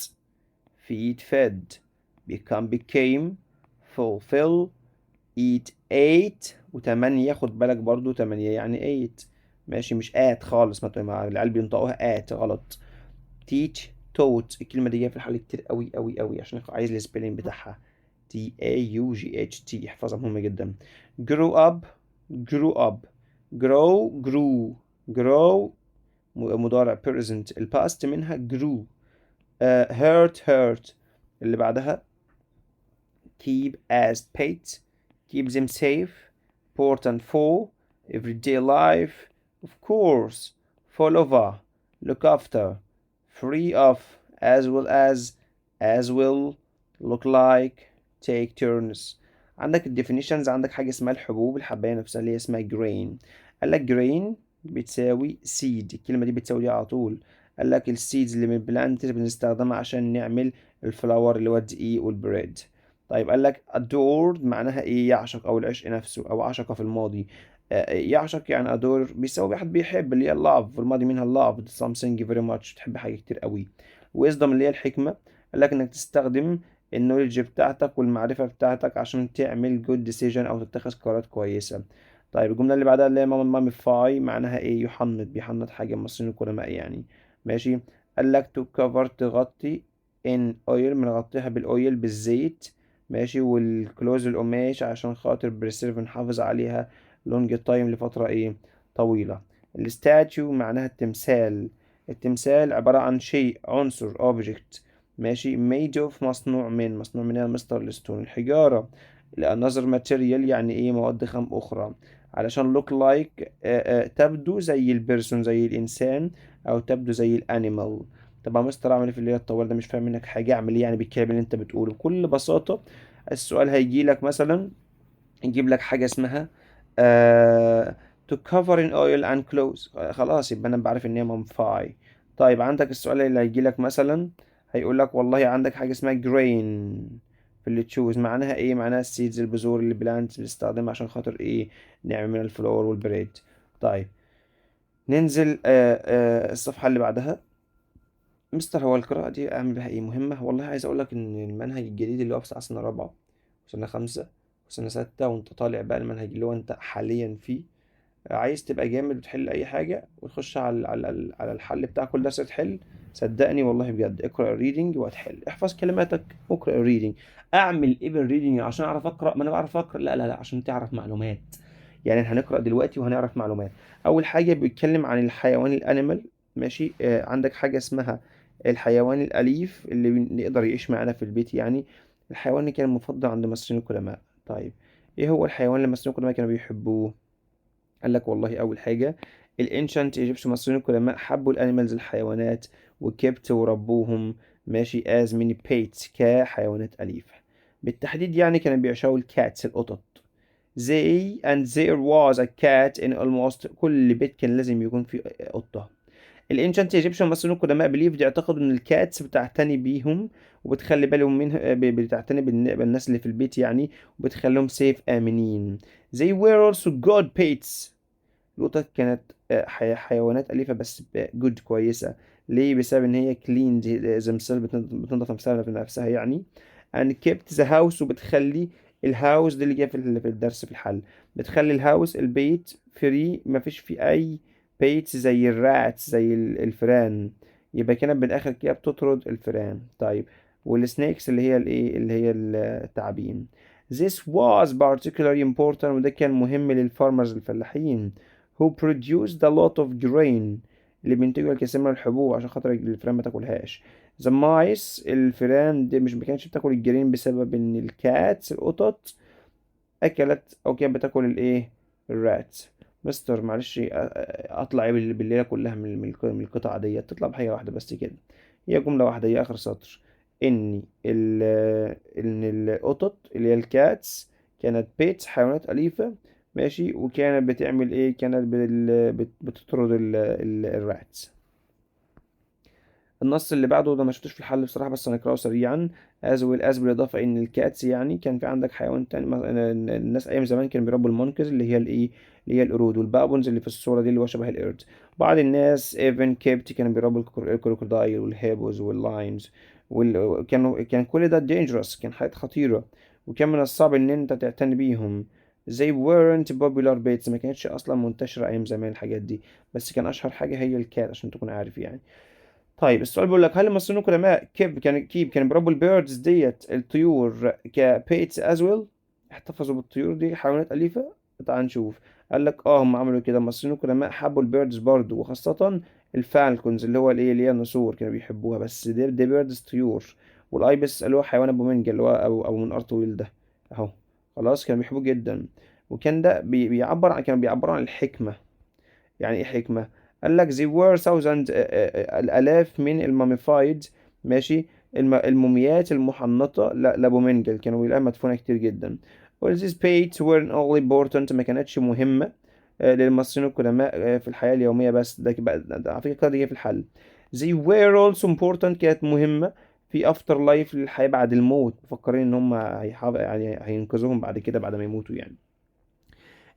feed. fed. become. became. fulfill. eat. ate. وتمانية خد بالك برضو، تمانية يعني eight. ماشي، مش آت خالص، ما العيال بينطقوها آت غلط. teach. taught. الكلمة دي جاية في الحل كتير قوي قوي قوي عشان عايز السبيلنج بتاعها. T-A-U-G-H-T احفظها مهمة جدا. grow up. grew up. grow. grew. grow مضارع present. الباست منها grew. hurt. hurt. اللي بعدها keep as pets. keep them safe. important for. everyday life. of course. fall over. look after. free of. as will. look like. take turns. عندك الديفينيشنز، عندك حاجة اسمها الحبوب، الحباية نفسها اللي هي اسمها grain. قال لك grain بتساوي seed. الكلمة دي بتساوي دي على طول. قال لك السيدز اللي من البلانت بنستخدمها عشان نعمل الفلاور اللي هو الدقيق والبريد. طيب قال لك adored معناها ايه؟ يعشق او العشق نفسه، او عشق في الماضي. يعشق يعني adore بيساوي واحد بيحب، اللي هي love في الماضي منها loved something very much، تحب حاجة كتير قوي. wisdom اللي هي الحكمة. قال لك انك تستخدم النولج بتاعتك والمعرفة بتاعتك عشان تعمل good decision او تتخذ قرارات كويسة. طيب الجملة اللي بعدها اللي هي ماميفاي معناها ايه؟ يحنط. بيحنط حاجة، المصريين القدماء يعني. ماشي. قال لك to cover تغطي in oil بنغطيها بالاويل بالزيت. ماشي. والكلوز القماش عشان خاطر بريسيرف نحافظ عليها لونج تايم لفترة ايه؟ طويلة. الستاتيو معناها التمثال. التمثال عبارة عن شيء، عنصر object. ماشي. made of مصنوع من. مصنوع من مستر الستون الحجارة. another material يعني ايه؟ مواد خام اخرى. علشان look like تبدو زي البيرسون، زي الانسان، او تبدو زي الانيمال. طبعا مستر اعمل ايه في اللي هي الطوال ده؟ مش فاهم منك حاجه، اعمل ايه يعني بالكلام اللي انت بتقوله؟ بكل بساطه السؤال هيجي لك مثلا يجيب لك حاجة اسمها to cover in oil and clothes. خلاص يبقى انا بعرف ان هي منفعي. طيب عندك السؤال اللي هيجي لك مثلا، هيقول لك والله عندك حاجة اسمها grain في اللي تشوز، معناها ايه؟ معناها السيدز، البذور اللي بلانت بنستخدمها عشان خاطر ايه؟ نعمل منها الفلور والبريد. طيب ننزل الصفحة اللي بعدها. مستر، هو القراءة دي أعمل بها إيه؟ مهمة؟ والله عايز أقول لك إن المنهج الجديد اللي هو في سنة رابعة وسنة خمسة وسنة ستة، وأنت طالع بقى المنهج اللي هو أنت حاليا فيه، عايز تبقى جامد وتحل أي حاجة وتخش على الحل بتاع كل درس تحل. صدقني والله بجد، اقرأ الريدنج وهتحل. احفظ كلماتك واقرأ الريدنج. أعمل إيه بالريدنج عشان أعرف أقرأ؟ ما أنا بعرف أقرأ. لا لا لا، عشان تعرف معلومات. يعني هنقرأ دلوقتي وهنعرف معلومات. أول حاجة بيتكلم عن الحيوان الأنيمال. ماشي. عندك حاجة اسمها الحيوان الأليف اللي يقدر يعيش معانا في البيت يعني. الحيوان اللي كان المفضل عند المصريين القدماء. طيب ايه هو الحيوان اللي المصريين القدماء كانوا بيحبوه؟ قال لك والله أول حاجة الانشنت ايجيبشن، المصريين القدماء حبوا الانيمالز الحيوانات، وكبت وربوهم ماشي as many pets كحيوانات أليفة. بالتحديد يعني كانوا بيعشقوا الكاتس، القطط. they and there was a cat in almost كل بيت كان لازم يكون فيه قطة. الانشنت ايجيبشن المصريين القدماء بليف يعتقدوا ان الكاتس بتعتني بيهم وبتخلي بالهم منها، بتعتني بالناس اللي في البيت يعني، وبتخليهم سيف امنين. they were also good pets. القطط كانت حيوانات أليفة بس جود كويسة. ليه؟ بسبب إن هي clean themselves، بتنظف نفسها بنفسها يعني. and kept the house، وبتخلي الهاوس دي اللي جاية في الدرس في الحل، بتخلي الهاوس البيت فري، مفيش فيه أي بيت زي الرات، زي الفئران. يبقى كده بالآخر كده بتطرد الفئران. طيب والسنيكس اللي هي الإيه؟ اللي هي التعابين. This was particularly important، وده كان مهم للفارمرز، الفلاحين who produced a lot of grain، اللي بينتجوا الكثير من الحبوب عشان خاطر الفئران ما تاكلهاش. the mice، الفئران دي مش ما كانتش بتاكل الجرين بسبب ان الكاتس، القطط، اكلت او كانت بتاكل الايه؟ الرات. مستر معلش، اطلع ايه بالليله كلها من القطعه دي؟ تطلع بحاجه واحده بس كده، هي جمله واحده، هي اخر سطر. ان القطط اللي هي الكاتس كانت بيتس، حيوانات اليفه ماشي، وكانت بتعمل ايه؟ كانت بتطرد الراتس. النص اللي بعده ده ما شفتوش في الحل بصراحة، بس هنقراه سريعا. as well as بالإضافة إن الكاتس يعني كان في عندك حيوان تاني، الناس أيام زمان كانوا بيربوا المونكز اللي هي الإيه؟ اللي هي القرود، والبابونز اللي في الصورة دي اللي هو شبه القرد. بعض الناس even kept كانوا بيربوا الكروكودايل والهيبوز واللاينز، كان كل ده dangerous، كان حاجات خطيرة، وكان من الصعب إن أنت تعتني بيهم. they weren't popular pets، ما كانتش أصلا منتشرة أيام زمان الحاجات دي، بس كان أشهر حاجة هي الكات عشان تكون عارف يعني. طيب السؤال بيقول لك هل المصريين القدماء كانوا بيربوا البيردز ديت، الطيور، كبيتس از ويل؟ احتفظوا بالطيور دي حيوانات أليفة؟ تعال نشوف. قال لك هم عملوا كده. المصريين القدماء حبوا البيردز برضو، وخاصة الفالكونز اللي هو الايه؟ اللي هي النسور، كانوا بيحبوها، بس دي بيردز طيور. والايبس اللي هو حيوان ابو منجل اللي هو او منقار طويل ده اهو. خلاص كانوا بيحبوه جدا. وكان ده كانوا بيعبروا عن الحكمة. يعني ايه حكمة؟ قال لك they were thousands، الآلاف من الماميفايد ماشي، الموميات المحنطة لأبو منجل، كانوا بيلاقوا مدفونة كتير جدا. all these pates were all important، ما كانتش مهمة للمصريين القدماء في الحياة اليومية بس. ده على فكرة دي في الحل. they were also important، كانت مهمة في after life، للحياة بعد الموت، مفكرين ان هم يعني هينقذوهم بعد كده بعد ما يموتوا يعني.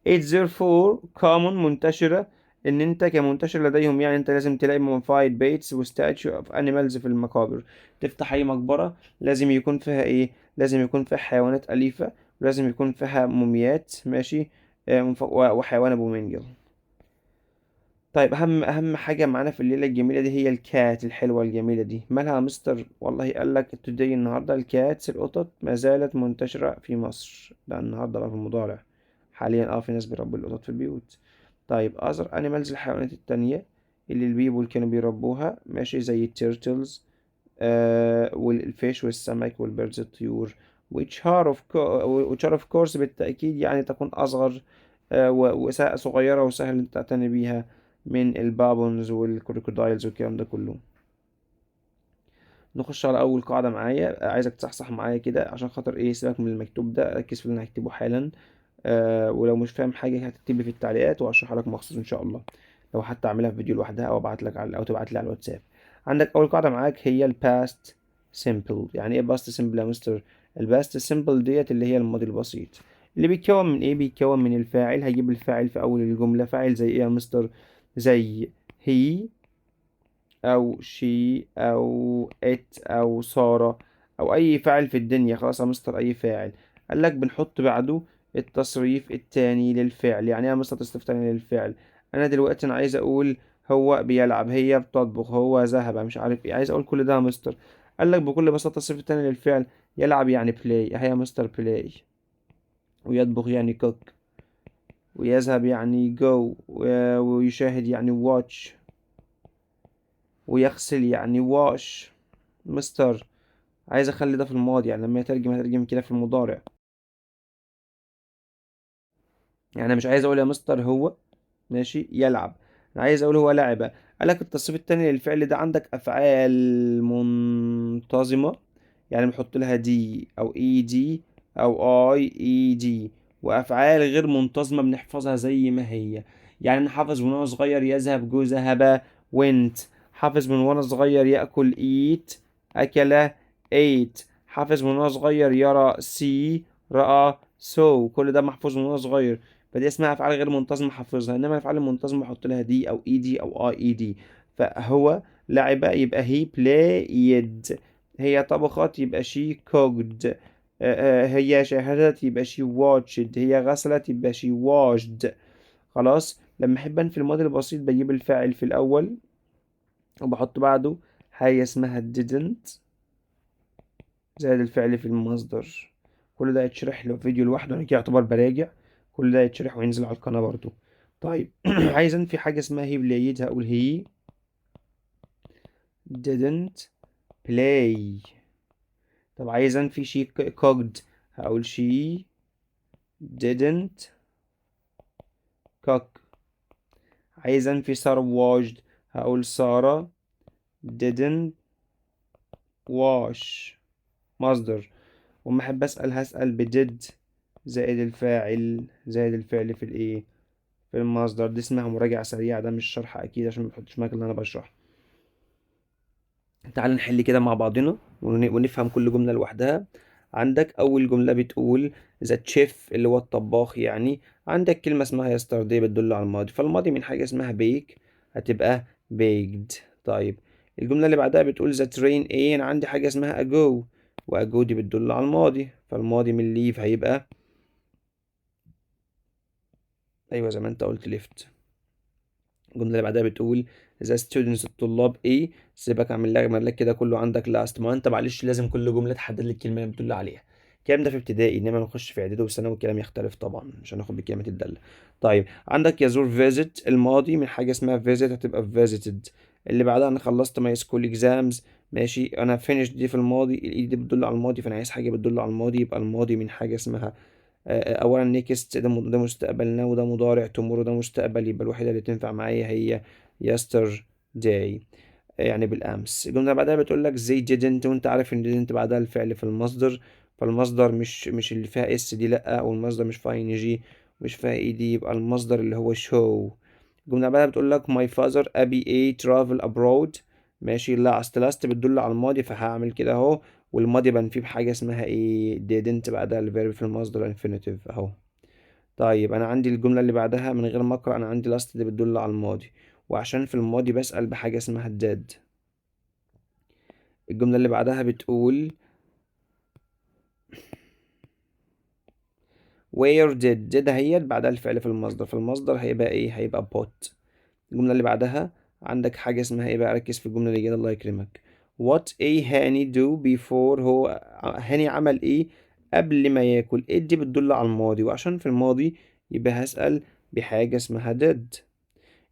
it's therefore common، منتشرة، ان انت كمنتشر لديهم يعني انت لازم تلاقي mummified baits و statue of animals في المقابر. تفتح اي مقبرة لازم يكون فيها ايه؟ لازم يكون فيها حيوانات أليفة، ولازم يكون فيها موميات ماشي، وحيوان ابو منجل. طيب اهم حاجة معانا في الليلة الجميلة دي هي الكات الحلوة الجميلة دي. مالها يا مستر؟ والله قال لك today، النهاردة الكاتس، القطط، ما زالت منتشرة في مصر. ده النهاردة بقى في المضارع. حاليا في ناس بيربوا القطط في البيوت. طيب other animals، الحيوانات التانية اللي البيبول كانوا بيربوها ماشي، زي التيرتلز والفيش والسمك والبيردز الطيور. which are of course بالتأكيد يعني تكون أصغر وصغيرة وسهل إنك تعتني بيها من البابونز والكروكودايلز والكلام ده كله. نخش على أول قاعدة معايا، عايزك تصحصح معايا كده عشان خاطر إيه؟ سيبك من المكتوب ده، ركز في اللي أنا هكتبه حالا. ولو مش فاهم حاجة هتكتب لي في التعليقات وهشرحها لك مخصوص إن شاء الله، لو حتى أعملها في فيديو لوحدها أو أبعت لك أو تبعت لي على الواتساب. عندك أول قاعدة معاك هي ال past simple. يعني إيه past simple يا مستر؟ ال past simple ديت اللي هي الماضي البسيط، اللي بيتكون من إيه؟ بيتكون من الفاعل. هجيب الفاعل في أول الجملة. فاعل زي إيه يا مستر؟ زي he أو she أو it أو سارة أو أي فاعل في الدنيا. خلاص يا مستر، أي فاعل. قال لك بنحط بعده التصريف التاني للفعل. يعني ايه يا مستر التصريف التاني للفعل؟ انا دلوقتي انا عايز اقول هو بيلعب، هي بتطبخ، هو ذهب، مش عارف ايه، عايز اقول كل ده يا مستر. قال لك بكل بساطة التصريف التاني للفعل يلعب يعني بلاي، اهي يا مستر بلاي، ويطبخ يعني cook، ويذهب يعني go، ويشاهد يعني watch، ويغسل يعني wash. مستر عايز اخلي ده في الماضي، يعني لما يترجم هترجم كده في المضارع. يعني انا مش عايز اقول يا مستر هو ماشي يلعب، انا عايز اقول هو لعب. قالك التصريف التاني للفعل ده عندك افعال منتظمة، يعني بنحط لها دي او اي دي او اي اي دي، وافعال غير منتظمة بنحفظها زي ما هي. يعني انا حافظ من وانا صغير يذهب جو ذهب went، حافظ من وانا صغير يأكل eat أكل ate، حافظ من وانا صغير يرى see رأى so. كل ده محفوظ من وانا صغير، فدي اسمها افعال غير منتظمه حافظها. انما الافعال المنتظمه احط لها دي او اي دي او اي اي دي. فهو لعب يبقى هي played، هي طبخت يبقى she cooked، هي شاهدت يبقى she watched، هي غسلت يبقى she washed. خلاص، لما احب انفي الماضي البسيط بجيب الفاعل في الاول وبحط بعده حاجه اسمها didn't زائد الفعل في المصدر. كل ده يتشرح له فيديو لوحده، انا كده يعتبر براجع. كل ده يتشرح وينزل على القناة برضو. طيب عايز انفي حاجة اسمها هي بلايد، هقول هي didn't play. طب عايز انفي she cooked، هقول she didn't cook. عايز انفي سارة washed، هقول سارة didn't wash. مصدر. وما احب اسأل هسأل بدid زائد الفاعل زائد الفعل في الايه، في المصدر. دي اسمها مراجعة سريعة، ده مش شرح أكيد عشان متحطش معاك اللي أنا بشرح. تعال نحل كده مع بعضنا ونفهم كل جملة لوحدها. عندك أول جملة بتقول ذا تشيف اللي هو الطباخ يعني. عندك كلمة اسمها yesterday بتدل على الماضي، فالماضي من حاجة اسمها bake هتبقى baked. طيب الجملة اللي بعدها بتقول ذا train ايه، أنا عندي حاجة اسمها ago، وago دي بتدل على الماضي، فالماضي من leave هيبقى أيوة زي ما أنت قلت left. الجملة اللي بعدها بتقول the students الطلاب ايه، سيبك اعمل لك كده كله عندك last. ما انت معلش لازم كل جملة تحدد لي الكلمة اللي بتدل عليها. الكلام ده في ابتدائي، انما نخش في اعدادي وثانوي الكلام يختلف طبعا، مش هناخد بكلمة الدالة. طيب عندك يزور visit، الماضي من حاجة اسمها visit هتبقى visited. اللي بعدها انا خلصت my school exams، ماشي، انا finished دي في الماضي، الايد دي بتدل على الماضي، فانا عايز حاجة بتدل على الماضي، يبقى الماضي من حاجة اسمها اولا نيكست ده مستقبل، ناو ده مضارع، تومورو ده مستقبل، يبقى الوحيده اللي تنفع معايا هي yesterday يعني بالامس. الجمله اللي بعدها بتقول لك they didn't، وانت عارف ان didn't بعدها الفعل في المصدر، فالمصدر مش اللي فيها اس دي لا، او المصدر مش فيها ان جي مش فيها اي دي، يبقى المصدر اللي هو show. الجمله اللي بعدها بتقول لك my father ابي ايه travel abroad، ماشي، last بتدل على الماضي فهعمل كده اهو، والماضي بنفيه بحاجة اسمها ايه didn't بعدها الفيرب في المصدر infinitive اهو. طيب انا عندي الجملة اللي بعدها من غير ما اقرأ، انا عندي last دي بتدل على الماضي، وعشان في الماضي بسأل بحاجة اسمها did. الجملة اللي بعدها بتقول where did هي بعدها الفعل في المصدر، فالمصدر هيبقى ايه، هيبقى put. الجملة اللي بعدها عندك حاجة اسمها ايه بقى، ركز في الجملة اللي جاية الله يكرمك. what a هاني do before، هو هاني عمل ايه قبل ما ياكل. ايه دي بتدل على الماضي، وعشان في الماضي يبقى هسأل بحاجة اسمها did.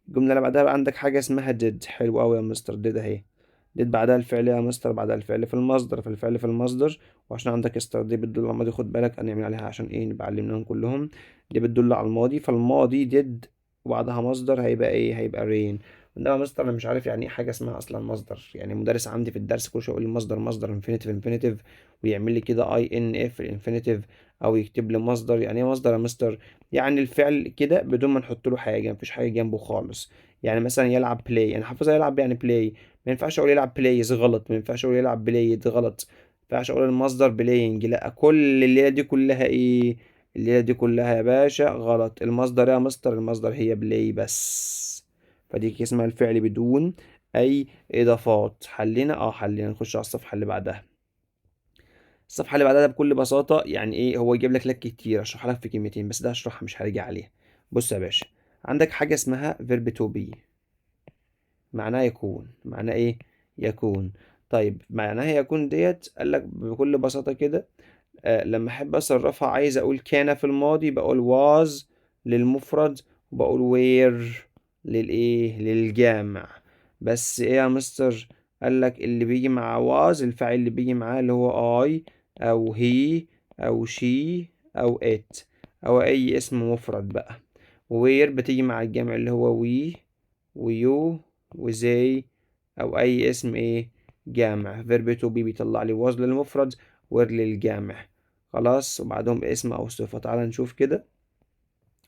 الجملة اللي بعدها بقى عندك حاجة اسمها did، حلو أوي يا مستر did اهي. did بعدها الفعل يا مستر، بعدها الفعل في المصدر، فالفعل في المصدر، وعشان عندك yesterday بتدل على الماضي، خد بالك هنعمل عليها عشان ايه نبقى علمناهم كلهم. دي بتدل على الماضي، فالماضي did وبعدها مصدر هيبقى ايه، هيبقى rain. انما مستر انا مش عارف يعني ايه حاجه اسمها اصلا مصدر، يعني مدرس عندي في الدرس كل شويه يقول لي مصدر مصدر infinitive ويعمل لي كده اي ان اف الانفينيتيف، او يكتب لي مصدر. يعني ايه مصدر يا مستر؟ يعني الفعل كده بدون ما نحط له حاجه، مفيش حاجه جنبه خالص. يعني مثلا يلعب بلاي، انا حافظها يلعب يعني بلاي، ما ينفعش اقول يلعب بلايز غلط، ما ينفعش اقول يلعب بلايد غلط، ما ينفعش اقول المصدر بلاينج، لا كل الليله دي كلها ايه، الليله دي كلها يا باشا غلط. المصدر يا مستر، المصدر هي بلاي بس. فدي اسمها الفعل بدون اي اضافات. حلينا حلينا. نخش على الصفحه اللي بعدها. الصفحه اللي بعدها بكل بساطه يعني ايه، هو يجيب لك كتير اشرحها لك في كلمتين بس، ده هشرحها مش هرجع عليها. بص يا باشا، عندك حاجه اسمها فيرب تو بي، معناه يكون. معناه ايه؟ يكون. طيب معناها يكون ديت، قال لك بكل بساطه كده، لما احب اصرفها عايز اقول كان في الماضي بقول was للمفرد، وبقول were للايه، للجامع. بس ايه يا مستر؟ قال لك اللي بيجي مع was، الفاعل اللي بيجي معاه اللي هو I او he او she او it او اي اسم مفرد بقى. where بتيجي مع الجامع اللي هو we ويو وزي او اي اسم ايه، جامع. verb to be بيطلع لي was للمفرد were للجامع. خلاص، وبعدهم اسم او صفة. تعال نشوف كده.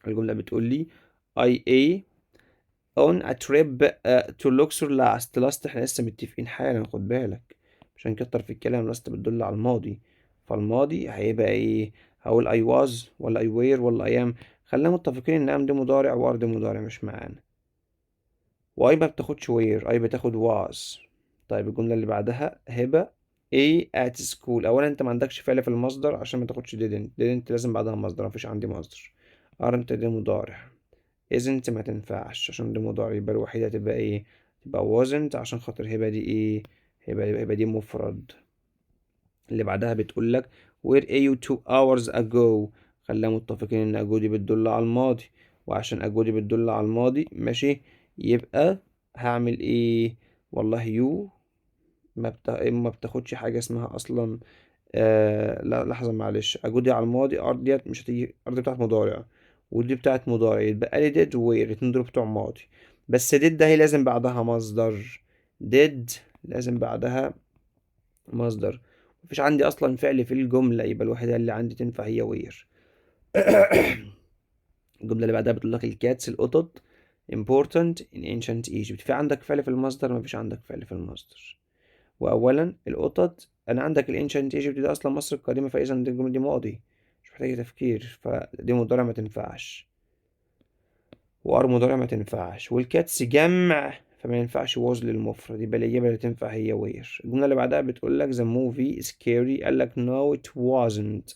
الجملة بتقول لي I a on a trip to Luxor last احنا لسه متفقين حالا، خد بالك مش هنكتر في الكلام. last بتدل على الماضي، فالماضي هيبقى ايه؟ هقول I was ولا I were ولا I am؟ خلينا متفقين ان am دي مضارع و are دي مضارع مش معانا، واي ما بتاخدش where، اي بتاخد was. طيب الجملة اللي بعدها هبة A at school. أولا أنت ما عندكش فعل في المصدر عشان ما تاخدش didn't لازم بعدها مصدر، مفيش عندي مصدر. aren't دي مضارع. isn't ما تنفعش عشان دي مضارع، يبقى الوحيدة تبقى ايه؟ تبقى wasn't عشان خاطر هبة دي ايه؟ هبة دي مفرد. اللي بعدها بتقول لك where are you 2 hours ago. خلينا متفقين ان ago دي بتدل على الماضي، وعشان ago دي بتدل على الماضي ماشي، يبقى هعمل ايه؟ والله you ما بتاخدش حاجة اسمها اصلا. لا لحظة معلش، ago دي على الماضي، ارض ديت مش هتيجي، ارض بتاعت مضارع ودي بتاعت مضارع، يبقى لي did و where الاتنين دول بتوع ماضي. بس did ده هي لازم بعدها مصدر. did لازم بعدها مصدر. مفيش عندي اصلا فعل في الجمله، يبقى الوحيده اللي عندي تنفع هي وير. الجمله اللي بعدها بتقول لك الكاتس القطط important in ancient Egypt. في عندك فعل في المصدر؟ مفيش عندك فعل في المصدر. واولا القطط، انا عندك الانشنت ايجيبت ده اصلا مصر القديمه، فاذا دي الجمله دي ماضي مش محتاجه تفكير، فدي مضارع ما تنفعش، وار مضارع ما تنفعش، والكاتس جمع فما ينفعش ووز للمفرد، يبقى الإجابة اللي تنفع هي وير. الجملة اللي بعدها بتقول لك the movie is scary. قال لك no it wasn't.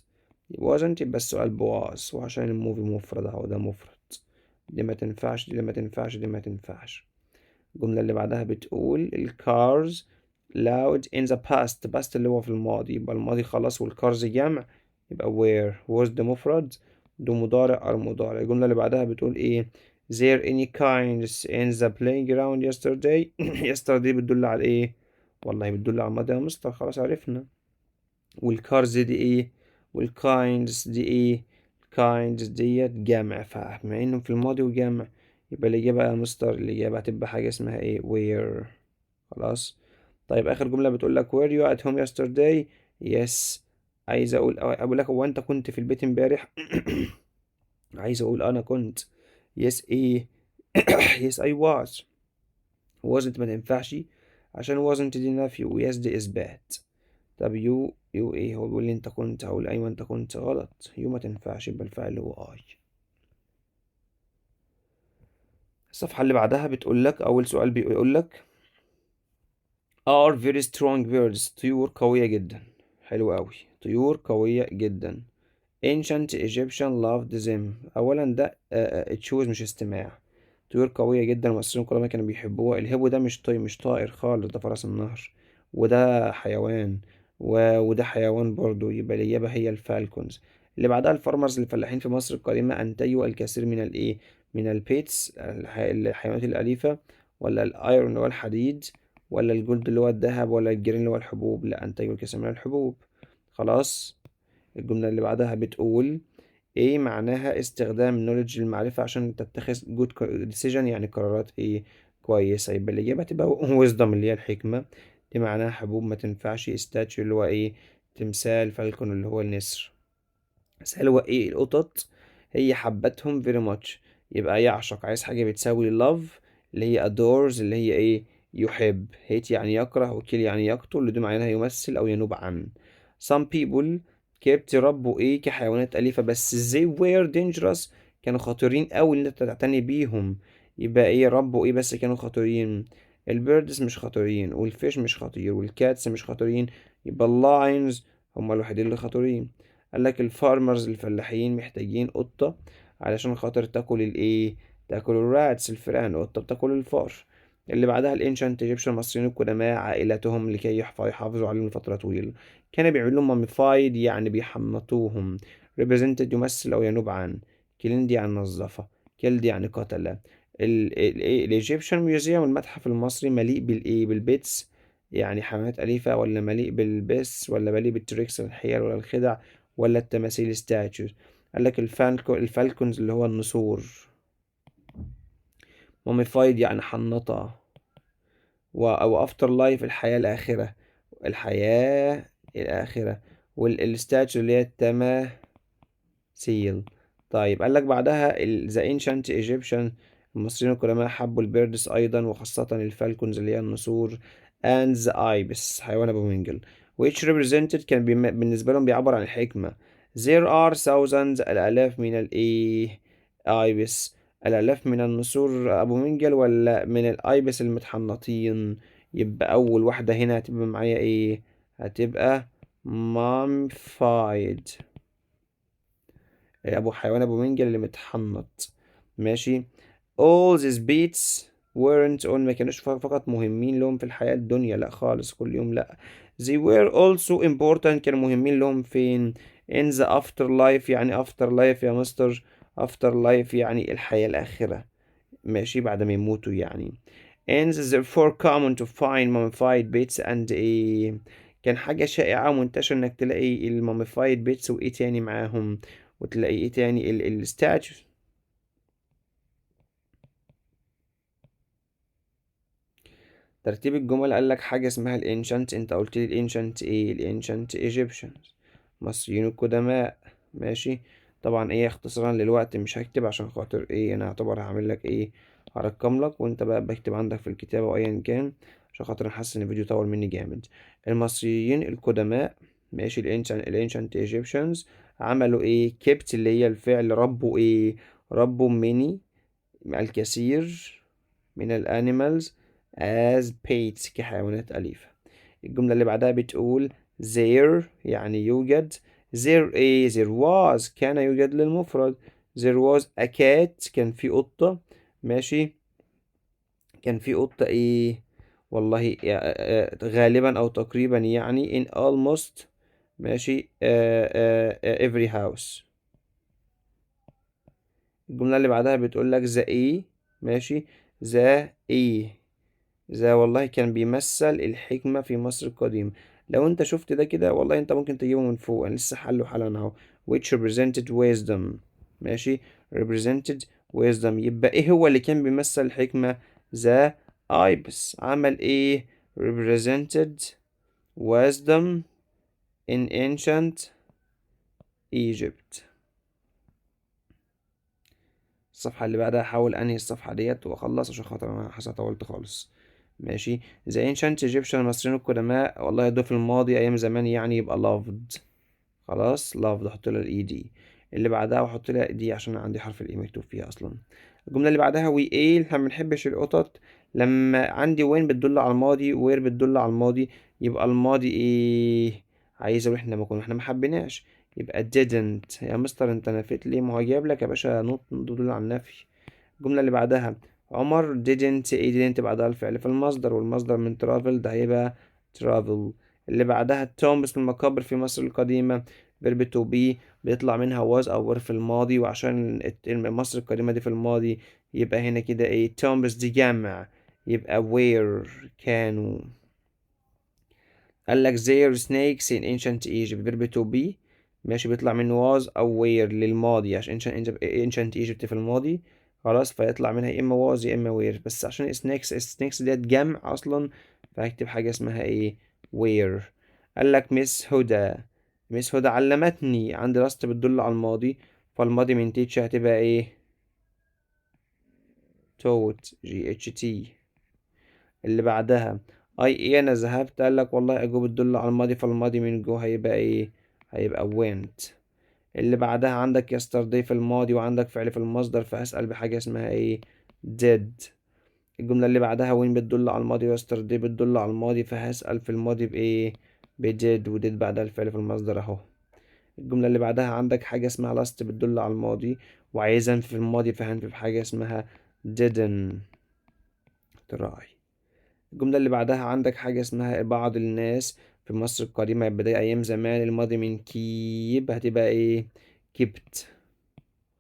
wasn't يبقى السؤال بواز، وعشان الموفي مفرد اهو ده مفرد، دي ما تنفعش، دي ما تنفعش، دي ما تنفعش. الجملة اللي بعدها بتقول ال cars loud in the past. past اللي هو في الماضي، يبقى الماضي خلاص والكارز جمع، يبقى where was ده مفرد، ده مضارع أو مضارع. الجملة اللي بعدها بتقول ايه؟ there any kinds in the playground yesterday. yesterday بتدل على ايه؟ والله بتدل على الماضي يا مستر، خلاص عرفنا. والكارز دي ايه؟ والكايندز دي ايه؟ الكايندز ديت جمع، فبما انه في الماضي وجمع يبقى الإجابة يا مستر، الإجابة هتبقى حاجة اسمها ايه؟ where. خلاص. طيب آخر جملة بتقول لك were you at home yesterday. yes. عايز أقول لك هو أنت كنت في البيت امبارح؟ عايز أقول أنا كنت. yes إيه؟ yes I was. wasn't ما تنفعش عشان wasn't دي نفي، و yes دي إثبات. طب يو ايه؟ هو بيقول لي انت كنت، هقول ايوه انت كنت غلط، يو ما تنفعش، يبقى الفعل هو اي. الصفحة اللي بعدها بتقول لك أول سؤال بيقول لك are very strong birds. طيور قوية جدا. حلو أوي، طيور قوية جدا. ancient Egyptian loved them. أولا ده تشوز مش استماع. طيور قوية جدا المصريين القدماء كانوا بيحبوها. الهبو ده مش طائر خالص، ده فرس النهر، وده حيوان وده حيوان برضو، يبقى الإجابة هي الفالكونز. اللي بعدها الفارمرز الفلاحين في مصر القديمة أنتجوا الكثير من الإيه، من البيتس الحيوانات الأليفة، ولا الأيرون اللي هو الحديد، ولا الجولد اللي هو الذهب، ولا الجرين اللي هو الحبوب؟ لا، أنتجوا الكثير من الحبوب. خلاص. الجملة اللي بعدها بتقول ايه معناها استخدام knowledge المعرفة عشان تتخذ good decision، يعني قرارات ايه كويسة. يبقى الإجابة تبقى wisdom اللي هي الحكمة، دي معناها حبوب ما تنفعش. statue اللي هو ايه؟ تمثال. فالكون اللي هو النسر. بس هل هو ايه القطط؟ هي حبتهم very much، يبقى يعشق، عايز حاجة بتساوي love اللي هي adores اللي هي ايه يحب، hate يعني يكره، وkill يعني يقتل، اللي دول معناها يمثل او ينوب عن. some people kept ربوا ايه كحيوانات أليفة، بس they were dangerous كانوا خطيرين قوي ان انت تعتني بيهم. يبقى ايه ربوا ايه بس كانوا خطيرين؟ البيردز مش خطيرين، والفيش مش خطير، والكاتس مش خطيرين، يبقى اللاينز هما الوحيدين اللي خطيرين. قالك الفارمرز الفلاحين محتاجين قطة علشان خاطر تاكل الايه، تاكل الراتس الفئران، القطة بتاكل الفار. اللي بعدها الانشنت ايجيبشن المصريين القدماء عائلتهم لكي يحافظوا عليهم لفترة طويلة كانوا بيعملوا لهم ماميفايد يعني بيحنطوهم. represented يمثل او ينوب عن. كليند يعني نظفة. كيلد يعني قتل. الايجيبشن ميوزيوم المتحف المصري مليء بالايه بالبيتس يعني حيوانات أليفة، ولا مليء بالبس، ولا مليء بالتريكس الحيل ولا الخدع، ولا التماثيل statues؟ قال لك الفالكونز اللي هو النسور. موميفايد يعني حنطة. أو افتر لايف الحياة الآخرة، الحياة الآخرة. والستاتيو اللي هي التماثيل. طيب قال لك بعدها the ancient Egyptian المصريين القدماء حبوا البيردس أيضا، وخاصة الفالكونز اللي هي النسور and the ibis حيوان أبو منجل which represented كان بالنسبة لهم بيعبر عن الحكمة. there are thousands الآلاف من الإيه ibis، الآلاف من النسور أبو منجل ولا من الأيبس المتحنطين؟ يبقى أول واحدة هنا هتبقى معايا إيه؟ هتبقى mummified، حيوان أبو منجل اللي متحنط. ماشي. all these beats weren't on ما كانوش فقط مهمين لهم في الحياة الدنيا، لا خالص كل يوم لا. they were also important كانوا مهمين لهم فين؟ in the afterlife يعني after life يا مستر، after life يعني الحياة الآخرة، ماشي بعد ما يموتوا يعني. and therefore common to find mummified bits and ايه، كان حاجة شائعة ومنتشرة انك تلاقي المummified bits وايه تاني معاهم، وتلاقي ايه تاني الستاتيوز. ترتيب الجمل قال لك حاجة اسمها الانشنت، انت قلت لي الانشنت ايه؟ الانشنت ايجيبشنز مصريين القدماء. ماشي. طبعا ايه اختصارا للوقت مش هكتب عشان خاطر ايه انا اعتبر هعمل لك ايه، هرقم لك وانت بقى بكتب عندك في الكتابة وايا كان عشان خاطر نحس ان الفيديو طول مني جامد. المصريين القدماء ماشي الانشنت ايجيبشنز عملوا ايه؟ كبت اللي هي الفعل، ربوا ايه؟ ربوا مني الكثير من الانيمالز as pets كحيوانات أليفة. الجملة اللي بعدها بتقول there يعني يوجد. there a there was كان يوجد للمفرد. there was a cat كان في قطة. ماشي. كان في قطة ايه والله غالبا او تقريبا يعني in almost ماشي every house. الجملة اللي بعدها بتقول لك the a ماشي the a ذا والله كان بيمثل الحكمة في مصر القديمة. لو انت شفت ده كده والله انت ممكن تجيبه من فوق، انا لسه حله حالا اهو. which represented wisdom ماشي represented wisdom، يبقى ايه هو اللي كان بيمثل الحكمة؟ ذا ibis عمل ايه؟ represented wisdom in ancient Egypt. الصفحة اللي بعدها حاول انهي الصفحة ديت واخلص عشان خاطر انا حاسس طولت خالص. ماشي. the ancient Egyptian المصريين القدماء والله يضيف في الماضي ايام زمان يعني يبقى loved. خلاص loved احط لها الاي دي. اللي بعدها واحط لها دي عشان عندي حرف الاي مكتوب فيها اصلا. الجمله اللي بعدها وي ايه احنا ما بنحبش القطط. لما عندي وين بتدل على الماضي وير بتدل على الماضي، يبقى الماضي ايه؟ عايز اقول احنا ما حبيناش، يبقى didn't. يا مستر انت نفيت ليه؟ ما هو جايب لك يا باشا نوت تدل على النفي. الجملة اللي بعدها عمر didn't ايه didn't بعدها الفعل في المصدر، والمصدر من travel ده هيبقى travel. اللي بعدها tombs في المقابر في مصر القديمة verb to be بيطلع منها was أو were في الماضي، وعشان مصر القديمة دي في الماضي يبقى هنا كده ايه tombs دي جمع، يبقى where كانوا. قال لك there snakes in ancient Egypt verb to be ماشي بيطلع منه was أو were للماضي عشان ancient Egypt في الماضي. خلاص فيطلع منها يا إما was يا إما were، بس عشان snakes ديت جمع أصلا فهكتب حاجة اسمها إيه were. قال لك مس هدى مس هدى علمتني، عندي لاست بتدل على الماضي، فالماضي من teach هتبقى ايه؟ taught GHT. اللي بعدها ايه انا ذهبت، قال لك والله اجو بتدل على الماضي، فالماضي من جو هيبقى ايه؟ هيبقى went. اللي بعدها عندك yesterday في الماضي وعندك فعل في المصدر، فهسأل بحاجة اسمها ايه؟ did. الجملة اللي بعدها وين بتدل على الماضي، yesterday بتدل على الماضي، فهسأل في الماضي بإيه؟ بدid، ودid بعدها الفعل في المصدر أهو. الجملة اللي بعدها عندك حاجة اسمها last بتدل على الماضي، وعايز أنفي في الماضي، فهنفي بحاجة اسمها didn't try. الجملة اللي بعدها عندك حاجة اسمها بعض الناس في مصر القديمة بداية أيام زمان، الماضي من keep هتبقى إيه؟ kept.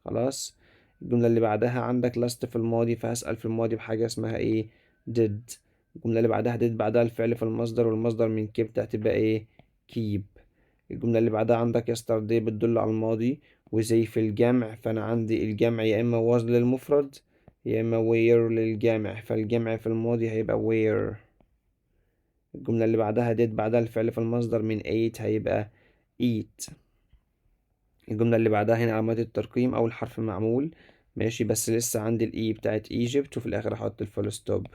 خلاص. الجملة اللي بعدها عندك last في الماضي، فهسأل في الماضي بحاجة اسمها ايه؟ did. الجملة اللي بعدها did بعدها الفعل في المصدر، والمصدر من kept هتبقى ايه؟ keep. الجملة اللي بعدها عندك yesterday بتدل على الماضي، وزي في الجمع، فأنا عندي الجمع يا إما was للمفرد يا إما were للجمع، فالجمع في الماضي هيبقى were. الجملة اللي بعدها did بعدها الفعل في المصدر من ate هيبقى eat. الجملة اللي بعدها هنا علامات الترقيم أو الحرف المعمول، ماشي، بس لسه عندي الإي بتاعت Egypt، وفي الآخر أحط الفول ستوب.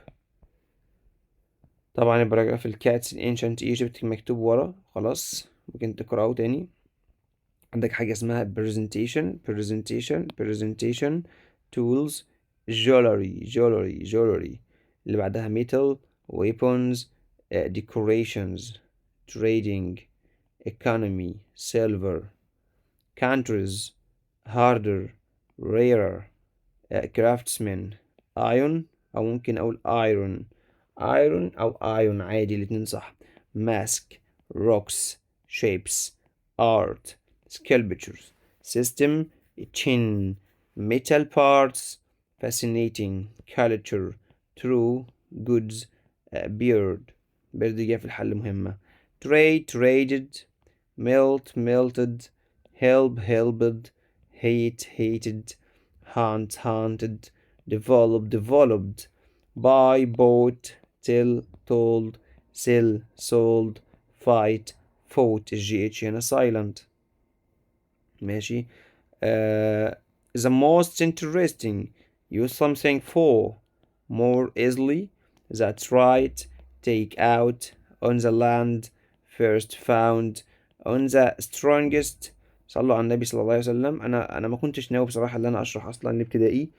طبعا البراجراف الكاتس in ancient Egypt مكتوب ورا، خلاص ممكن تقرأه تاني. عندك حاجة اسمها presentation tools jewelry. اللي بعدها metal weapons decorations trading economy silver countries harder rarer craftsman iron، أو ممكن أقول iron أو iron عادي الاتنين صح. mask rocks shapes art sculptures system chin metal parts fascinating culture true goods beard. دي جاية في الحل مهمة. traded melted helped hated hunted developed buy bought tell told sell sold fight fought GH هنا silent. ماشي. The most interesting use something for more easily, that's right, take out on the land first found on the strongest. صلوا على النبي صلى الله عليه وسلم. انا ما كنتش ناوي بصراحه ان انا اشرح اصلا الابتدائي،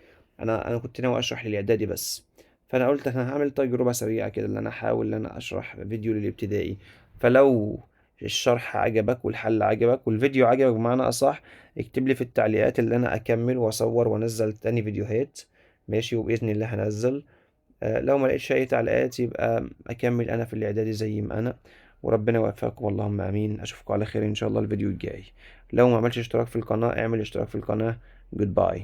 انا كنت ناوي اشرح للاعدادي بس. فانا قلت انا هعمل تجربه سريعه كده ان انا احاول ان انا اشرح فيديو للابتدائي. فلو الشرح عجبك والحل عجبك والفيديو عجبك بمعنى اصح، اكتب لي في التعليقات اللي انا اكمل واصور وانزل تاني فيديوهات، ماشي، وباذن الله هنزل. لو ما لقيتش اي تعليقات يبقى اكمل انا في الاعدادي زي ما انا. وربنا يوفقكم اللهم امين. اشوفكم على خير ان شاء الله الفيديو الجاي. لو ما عملتش اشتراك في القناة اعمل اشتراك في القناة. جود باي.